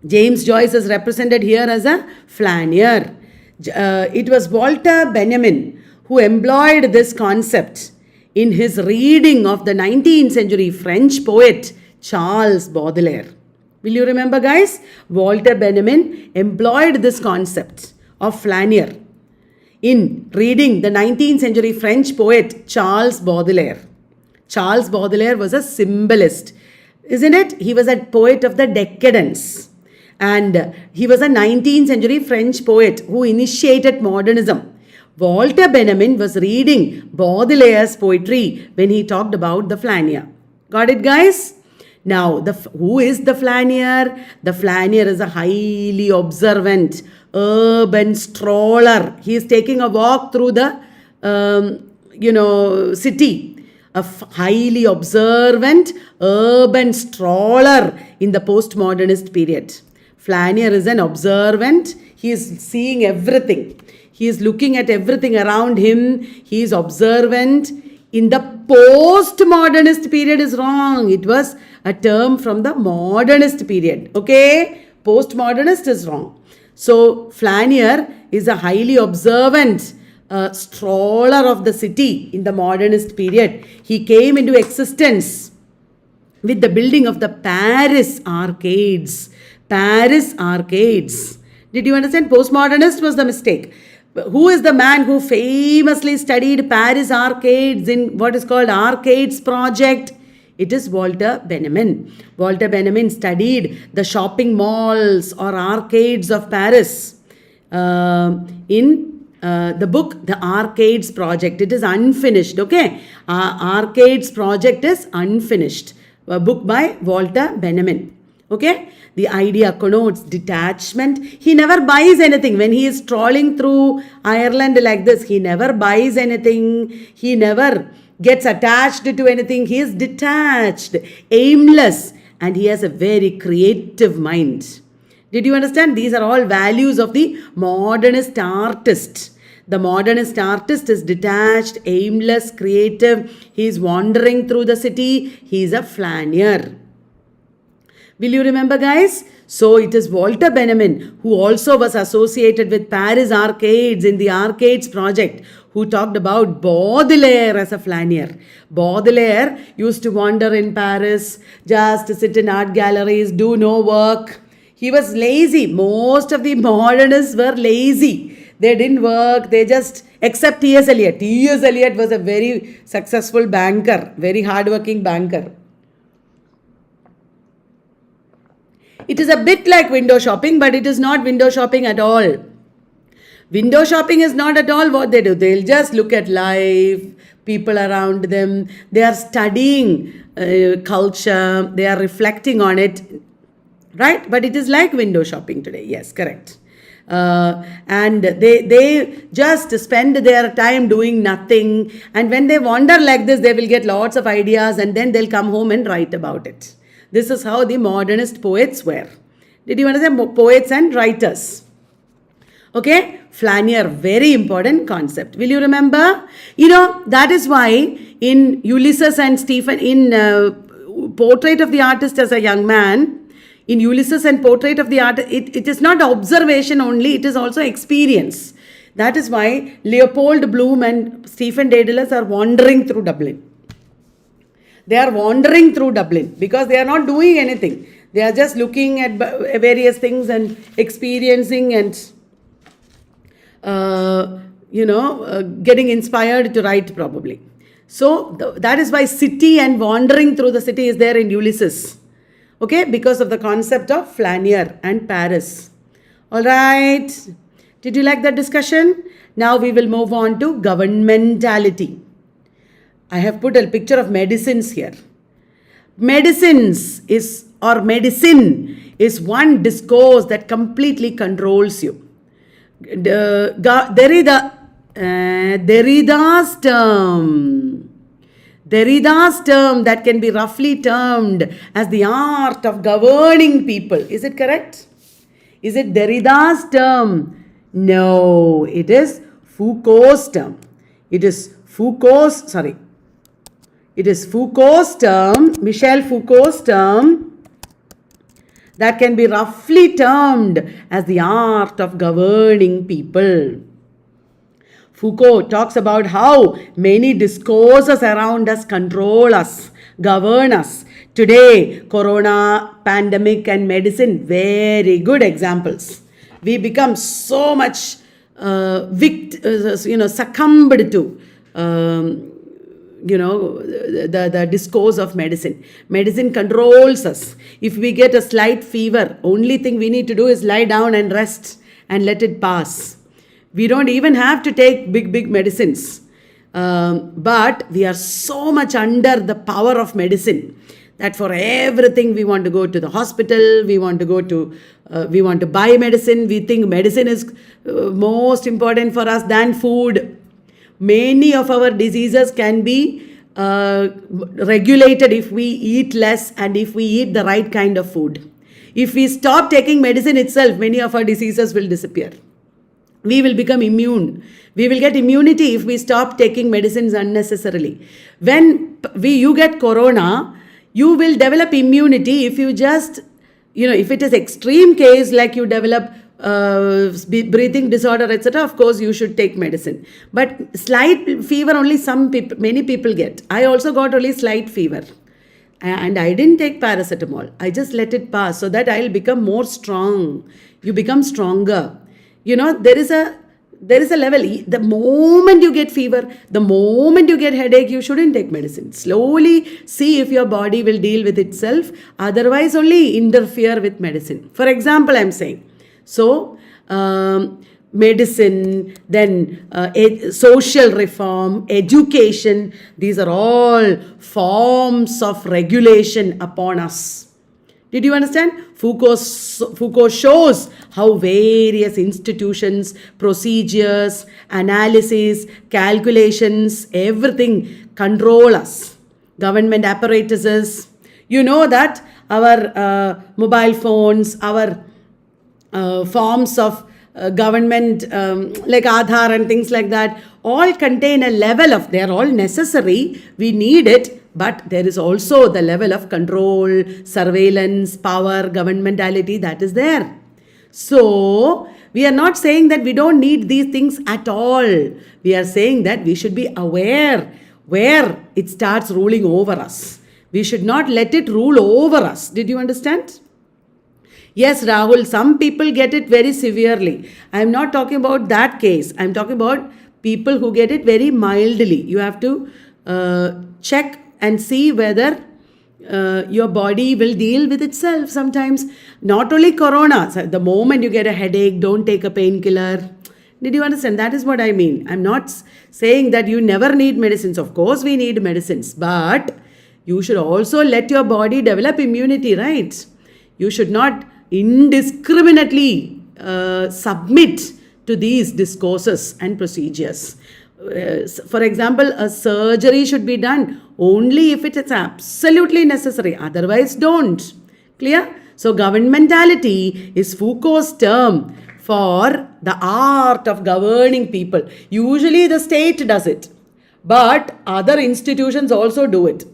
James Joyce is represented here as a flaneur. It was Walter Benjamin who employed this concept in his reading of the 19th century French poet Charles Baudelaire. Will you remember, guys? Walter Benjamin employed this concept of flaneur in reading the 19th century French poet Charles Baudelaire. Charles Baudelaire was a symbolist, isn't it? He was a poet of the decadence. And he was a 19th century French poet who initiated modernism. Walter Benjamin was reading Baudelaire's poetry when he talked about the flaneur. Got it, guys? Now, who is the flaneur? The flaneur is a highly observant, urban stroller. He is taking a walk through the, city. A highly observant, urban stroller in the postmodernist period. Flaneur is an observant. He is seeing everything. He is looking at everything around him. He is observant. In the postmodernist period is wrong. It was a term from the modernist period. Okay? Postmodernist is wrong. So, flaneur is a highly observant stroller of the city in the modernist period. He came into existence with the building of the Paris Arcades. Paris Arcades. Did you understand? Postmodernist was the mistake. Who is the man who famously studied Paris Arcades in what is called Arcades Project? It is Walter Benjamin. Walter Benjamin studied the shopping malls or arcades of Paris in the book, The Arcades Project. It is unfinished, okay? Arcades Project is unfinished. A book by Walter Benjamin, okay? The idea connotes detachment. He never buys anything. When he is strolling through Ireland like this, he never buys anything. He never gets attached to anything. He is detached, aimless, and he has a very creative mind. Did you understand? These are all values of the modernist artist. The modernist artist is detached, aimless, creative. He is wandering through the city. He is a flaneur. Will you remember, guys? So it is Walter Benjamin, who also was associated with Paris Arcades in the Arcades Project, who talked about Baudelaire as a flaneur. Baudelaire used to wander in Paris, just sit in art galleries, do no work. He was lazy. Most of the modernists were lazy. They didn't work. They just, except T.S. Eliot. T.S. Eliot was a very successful banker, very hardworking banker. It is a bit like window shopping, but it is not window shopping at all. Window shopping is not at all what they do. They'll just look at life, people around them. They are studying culture. They are reflecting on it. Right? But it is like window shopping today. Yes, correct. And they just spend their time doing nothing. And when they wander like this, they will get lots of ideas and then they'll come home and write about it. This is how the modernist poets were. Did you understand? Poets and writers. Okay? Flaneur, very important concept. Will you remember? That is why in Ulysses and Stephen, in Portrait of the Artist as a Young Man, In Ulysses and Portrait of the Artist, it is not observation only, it is also experience. That is why Leopold Bloom and Stephen Dedalus are wandering through Dublin. They are wandering through Dublin because they are not doing anything. They are just looking at various things and experiencing and, getting inspired to write probably. So that is why city and wandering through the city is there in Ulysses. Okay, because of the concept of Flaneur and Paris. All right. Did you like that discussion? Now we will move on to governmentality. I have put a picture of medicines here. Medicine is one discourse that completely controls you. Derrida's term that can be roughly termed as the art of governing people. Is it correct? Is it Derrida's term? No, it is Foucault's term. It is Foucault's term, Michel Foucault's term, that can be roughly termed as the art of governing people. Foucault talks about how many discourses around us control us, govern us. Today, corona, pandemic and medicine, very good examples. We become so much succumbed to the discourse of medicine. Medicine controls us. If we get a slight fever, only thing we need to do is lie down and rest and let it pass. We don't even have to take big medicines. But we are so much under the power of medicine that for everything we want to go to the hospital, we want to buy medicine. We think medicine is most important for us than food. Many of our diseases can be regulated if we eat less and if we eat the right kind of food. If we stop taking medicine itself, many of our diseases will disappear. We will become immune. We will get immunity if we stop taking medicines unnecessarily. When you get corona, you will develop immunity if you just, if it is extreme case like you develop breathing disorder, etc., of course you should take medicine. But slight fever only many people get. I also got only slight fever. And I didn't take paracetamol. I just let it pass so that I'll become more strong. You become stronger. There is a level. The moment you get fever, the moment you get headache, you shouldn't take medicine. Slowly see if your body will deal with itself. Otherwise, only interfere with medicine. For example, I'm saying. So, medicine, then social reform, education, these are all forms of regulation upon us. Did you understand? Foucault shows how various institutions, procedures, analysis, calculations, everything control us. Government apparatuses. You know that our mobile phones, our forms of government like Aadhaar and things like that all contain a level of, they are all necessary, we need it, but there is also the level of control, surveillance, power, governmentality that is there. So we are not saying that we don't need these things at all. We are saying that we should be aware where it starts ruling over us. We should not let it rule over us. Did you understand? Yes, Rahul, some people get it very severely. I am not talking about that case. I am talking about people who get it very mildly. You have to check and see whether your body will deal with itself sometimes. Not only corona. So the moment you get a headache, don't take a painkiller. Did you understand? That is what I mean. I'm not saying that you never need medicines. Of course, we need medicines. But you should also let your body develop immunity, right? You should not indiscriminately submit to these discourses and procedures. For example, a surgery should be done only if it is absolutely necessary. Otherwise, don't. Clear? So, governmentality is Foucault's term for the art of governing people. Usually, the state does it, but other institutions also do it.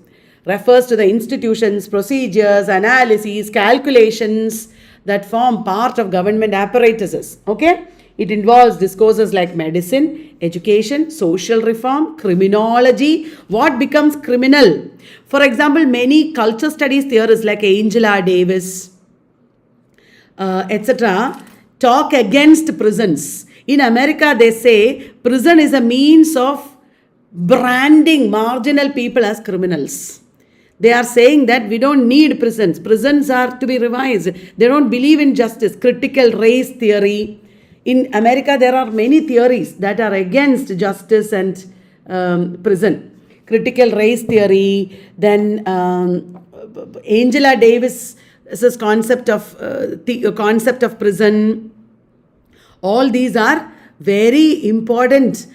refers to the institutions, procedures, analyses, calculations that form part of government apparatuses. Okay? It involves discourses like medicine, education, social reform, criminology. What becomes criminal? For example, many culture studies theorists like Angela Davis, etc., talk against prisons. In America, they say prison is a means of branding marginal people as criminals. They are saying that we don't need prisons. Prisons are to be revised. They don't believe in justice. Critical race theory. In America, there are many theories that are against justice and prison. Critical race theory, then Angela Davis's concept of prison. All these are very important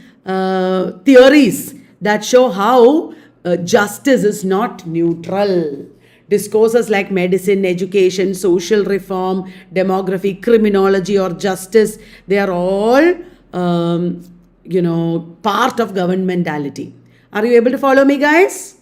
theories that show how justice is not neutral. Discourses like medicine, education, social reform, demography, criminology, or justice, they are all, part of governmentality. Are you able to follow me, guys?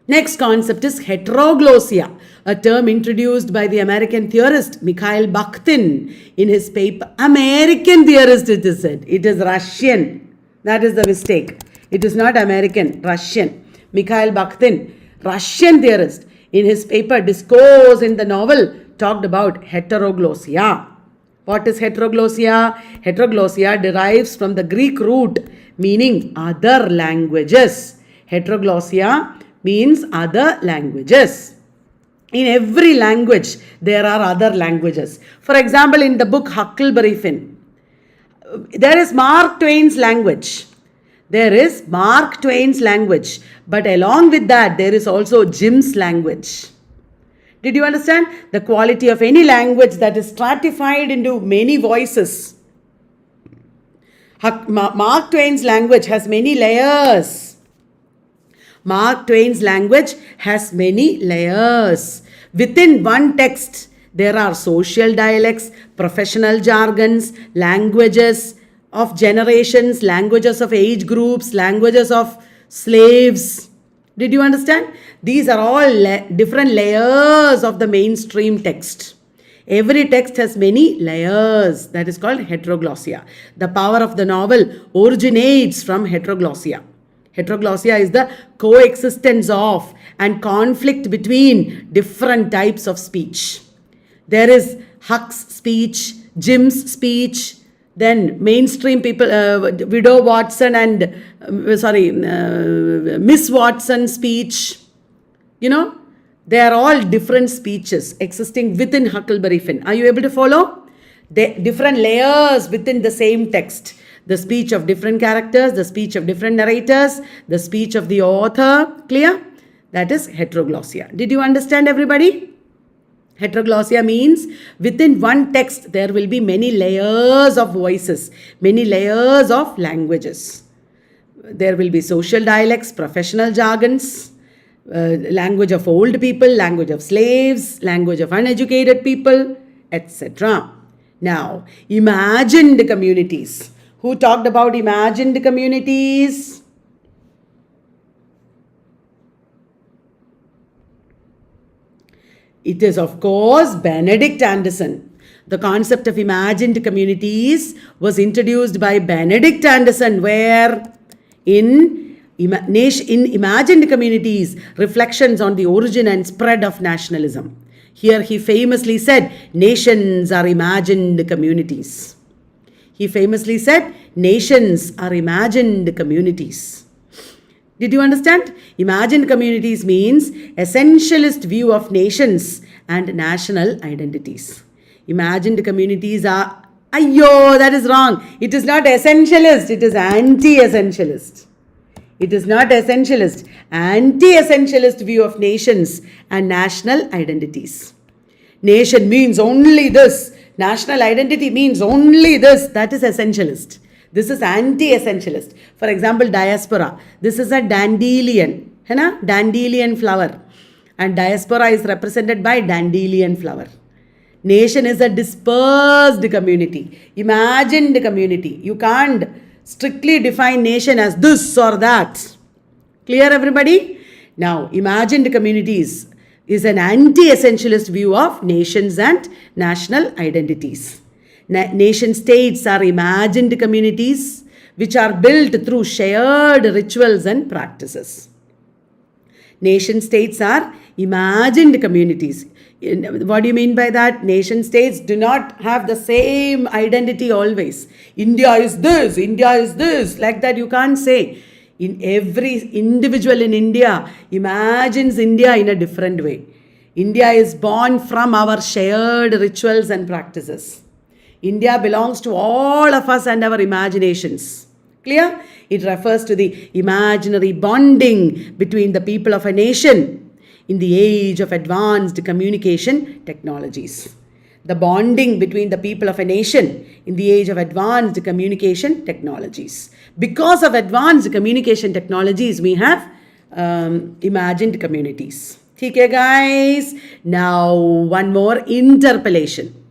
Next concept is heteroglossia, a term introduced by the American theorist Mikhail Bakhtin in his paper. American theorist, it is said. It is Russian. That is the mistake. It is not American, Russian. Mikhail Bakhtin, Russian theorist, in his paper Discourse in the Novel, talked about heteroglossia. What is heteroglossia? Heteroglossia derives from the Greek root meaning other languages. Heteroglossia means other languages. In every language, there are other languages. For example, in the book Huckleberry Finn, there is Mark Twain's language. There is Mark Twain's language. But along with that, there is also Jim's language. Did you understand? The quality of any language that is stratified into many voices. Mark Twain's language has many layers. Mark Twain's language has many layers. Within one text, there are social dialects, professional jargons, languages of generations, languages of age groups, languages of slaves. Did you understand? These are all different layers of the mainstream text. Every text has many layers. That is called heteroglossia. The power of the novel originates from heteroglossia. Heteroglossia is the coexistence of and conflict between different types of speech. There is Huck's speech, Jim's speech, then mainstream people, Widow Watson and, Miss Watson speech. They are all different speeches existing within Huckleberry Finn. Are you able to follow? Different layers within the same text. The speech of different characters, the speech of different narrators, the speech of the author. Clear? That is heteroglossia. Did you understand, everybody? Heteroglossia means within one text there will be many layers of voices, many layers of languages. There will be social dialects, professional jargons, language of old people, language of slaves, language of uneducated people, etc. Now, imagined communities. Who talked about imagined communities? It is, of course, Benedict Anderson. The concept of imagined communities was introduced by Benedict Anderson, where in Imagined Communities, Reflections on the Origin and Spread of Nationalism. Here he famously said, nations are imagined communities. He famously said, nations are imagined communities. Did you understand? Imagined communities means essentialist view of nations and national identities. Imagined communities are, that is wrong. It is not essentialist, it is anti-essentialist. It is not essentialist, anti-essentialist view of nations and national identities. Nation means only this. National identity means only this. That is essentialist. This is anti-essentialist. For example, diaspora. This is a dandelion. Dandelion flower. And diaspora is represented by dandelion flower. Nation is a dispersed community. Imagined community. You can't strictly define nation as this or that. Clear, everybody? Now, imagined communities is an anti-essentialist view of nations and national identities. Nation states are imagined communities which are built through shared rituals and practices. Nation states are imagined communities. What do you mean by that? Nation states do not have the same identity always. India is this, like that you can't say. In every individual in India imagines India in a different way. India is born from our shared rituals and practices. India belongs to all of us and our imaginations. Clear? It refers to the imaginary bonding between the people of a nation in the age of advanced communication technologies. The bonding between the people of a nation in the age of advanced communication technologies. Because of advanced communication technologies, we have imagined communities. Okay, guys? Now, one more interpolation.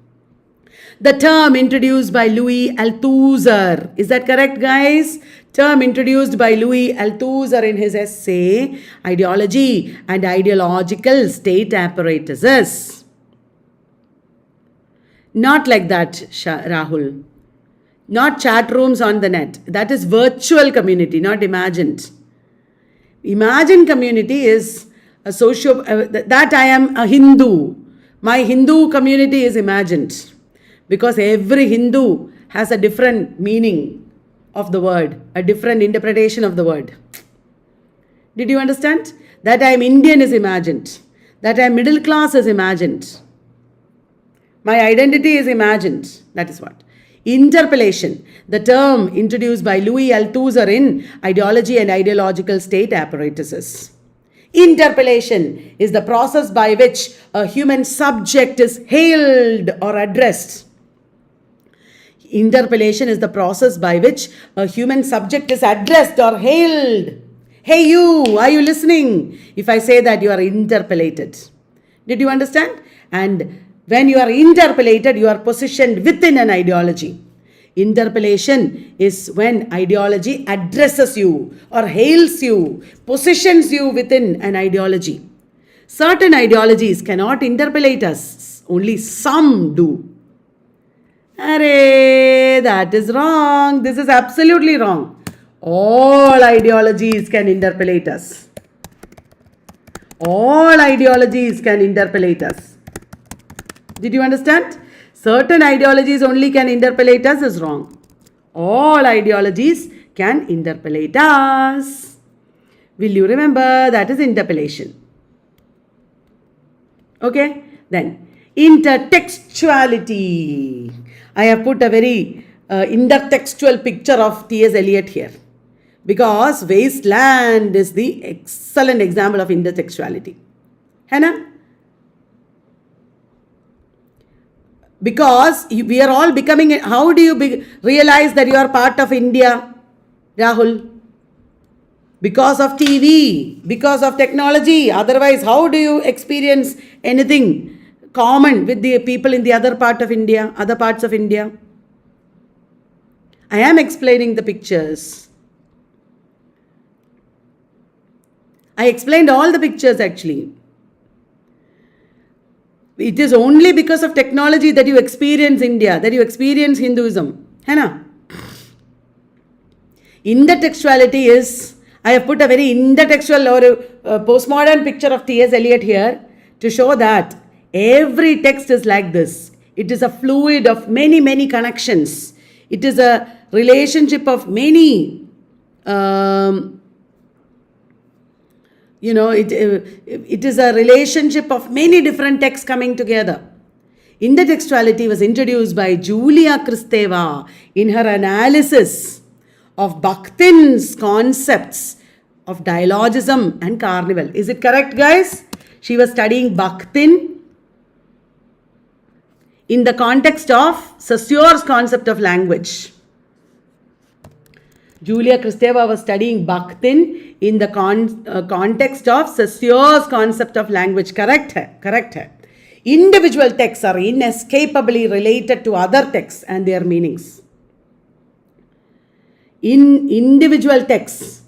The term introduced by Louis Althusser. Is that correct, guys? Term introduced by Louis Althusser in his essay, Ideology and Ideological State Apparatuses. Not like that, Rahul. Not chat rooms on the net. That is virtual community, not imagined. Imagined community is a that I am a Hindu. My Hindu community is imagined. Because every Hindu has a different meaning of the word, a different interpretation of the word. Did you understand? That I am Indian is imagined. That I am middle class is imagined. My identity is imagined. That is what. Interpolation, the term introduced by Louis Althusser in Ideology and Ideological State Apparatuses. Interpolation is the process by which a human subject is hailed or addressed. Interpolation is the process by which a human subject is addressed or hailed. Hey you, are you listening? If I say that, you are interpolated. Did you understand? And when you are interpolated, you are positioned within an ideology. Interpolation is when ideology addresses you or hails you, positions you within an ideology. Certain ideologies cannot interpolate us, only some do. Arey, that is wrong. This is absolutely wrong. All ideologies can interpolate us. All ideologies can interpolate us. Did you understand? Certain ideologies only can interpolate us is wrong. All ideologies can interpolate us. Will you remember? That is interpolation. Okay? Then, intertextuality. I have put a very intertextual picture of T.S. Eliot here. Because Wasteland is the excellent example of intertextuality. Hannah? Because we are all becoming, how do you realize that you are part of India, Rahul? Because of TV, because of technology. Otherwise, how do you experience anything common with the people in the other parts of India? I am explaining the pictures. I explained all the pictures actually. It is only because of technology that you experience India, that you experience Hinduism. Hannah? Intertextuality is, I have put a very intertextual or a postmodern picture of T.S. Eliot here to show that every text is like this. It is a fluid of many, many connections. It is a relationship of many it is a relationship of many different texts coming together. Intertextuality was introduced by Julia Kristeva in her analysis of Bakhtin's concepts of dialogism and carnival. Is it correct, guys? She was studying Bakhtin in the context of Saussure's concept of language. Julia Kristeva was studying Bakhtin in the context of Saussure's concept of language. Correct hai. Individual texts are inescapably related to other texts and their meanings. In individual texts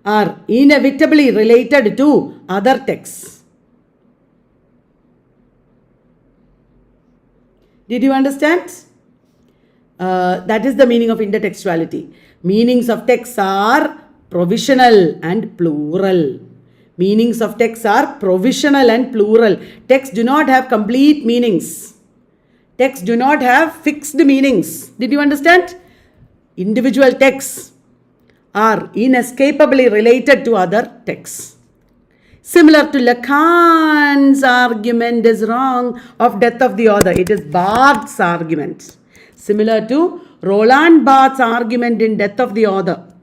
are inevitably related to other texts. Did you understand? That is the meaning of intertextuality. Meanings of texts are provisional and plural. Meanings of texts are provisional and plural. Texts do not have complete meanings. Texts do not have fixed meanings. Did you understand? Individual texts are inescapably related to other texts. Similar to Lacan's argument is wrong of death of the author. It is Barthes' argument. Similar to Roland Barthes' argument in Death of the Author,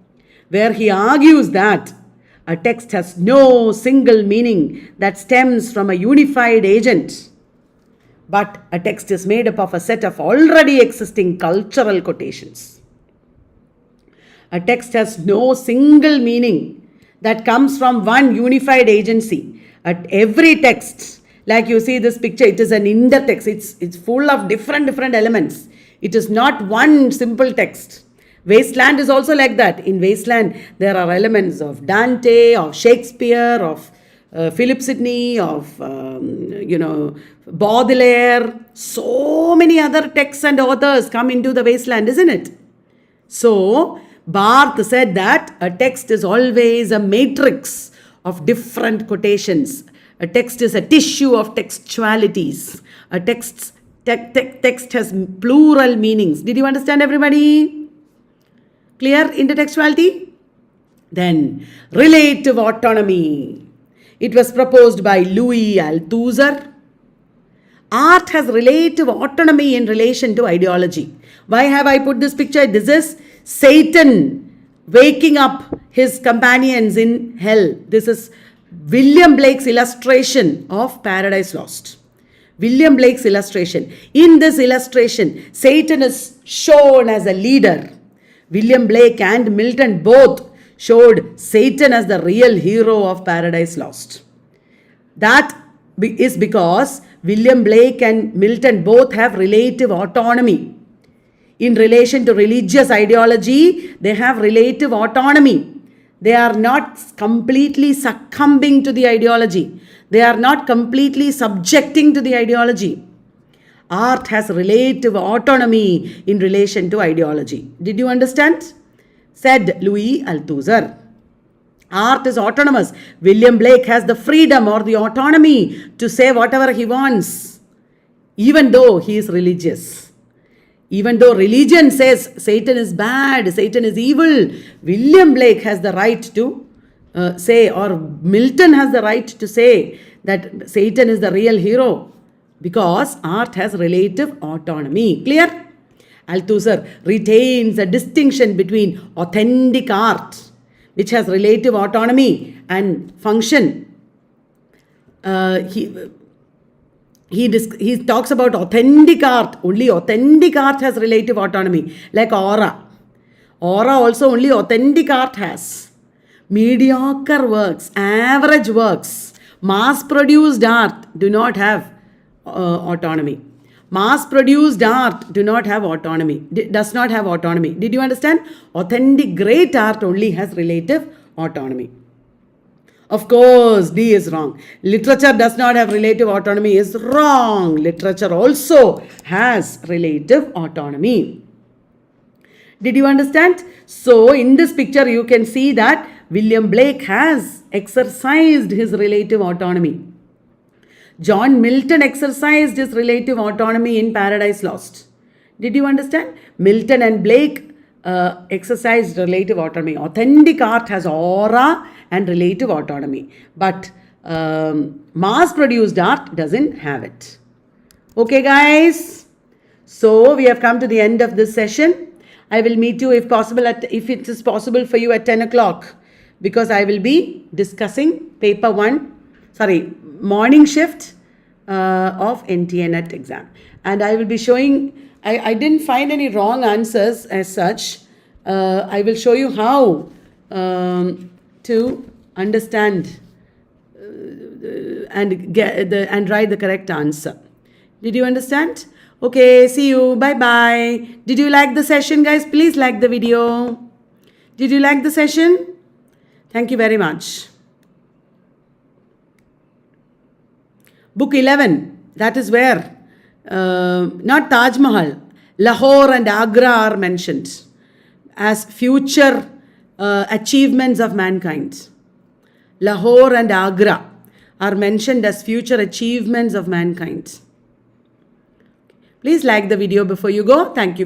where he argues that a text has no single meaning that stems from a unified agent, but a text is made up of a set of already existing cultural quotations. A text has no single meaning that comes from one unified agency. At every text, like you see this picture, it is an intertext. It's full of different elements. It is not one simple text. Wasteland is also like that. In Wasteland, there are elements of Dante, of Shakespeare, of Philip Sidney, of Baudelaire. So many other texts and authors come into the Wasteland, isn't it? So Barthes said that a text is always a matrix of different quotations. A text is a tissue of textualities. A text has plural meanings. Did you understand, everybody? Clear intertextuality? Then, relative autonomy. It was proposed by Louis Althusser. Art has relative autonomy in relation to ideology. Why have I put this picture? This is Satan waking up his companions in hell. This is William Blake's illustration of Paradise Lost. William Blake's illustration. In this illustration, Satan is shown as a leader. William Blake and Milton both showed Satan as the real hero of Paradise Lost. That is because William Blake and Milton both have relative autonomy. In relation to religious ideology, they have relative autonomy. They are not completely succumbing to the ideology. They are not completely subjecting to the ideology. Art has relative autonomy in relation to ideology. Did you understand? Said Louis Althusser. Art is autonomous. William Blake has the freedom or the autonomy to say whatever he wants, even though he is religious. Even though religion says Satan is bad, Satan is evil, William Blake has the right to say, or Milton has the right to say that Satan is the real hero, because art has relative autonomy. Clear? Althusser retains a distinction between authentic art, which has relative autonomy and function. He talks about authentic art. Only authentic art has relative autonomy, like aura. Aura also only authentic art has. Mediocre works, average works, mass-produced art do not have autonomy. Mass-produced art does not have autonomy. Did you understand? Authentic great art only has relative autonomy. Of course, D is wrong. Literature does not have relative autonomy is wrong. Literature also has relative autonomy. Did you understand? So, in this picture, you can see that William Blake has exercised his relative autonomy. John Milton exercised his relative autonomy in Paradise Lost. Did you understand? Milton and Blake exercised relative autonomy. Authentic art has aura and relative autonomy, but mass-produced art doesn't have it. Okay, guys. So we have come to the end of this session. I will meet you if possible if it is possible for you at 10 o'clock, because I will be discussing paper 1, morning shift of NTA NET exam, and I will be showing. I didn't find any wrong answers as such. I will show you how to understand and write the correct answer. Did you understand? Okay, see you. Bye-bye. Did you like the session, guys? Please like the video. Did you like the session? Thank you very much. Book 11, that is where, not Taj Mahal, Lahore and Agra are mentioned as future achievements of mankind. Lahore and Agra are mentioned as future achievements of mankind. Please like the video before you go. Thank you.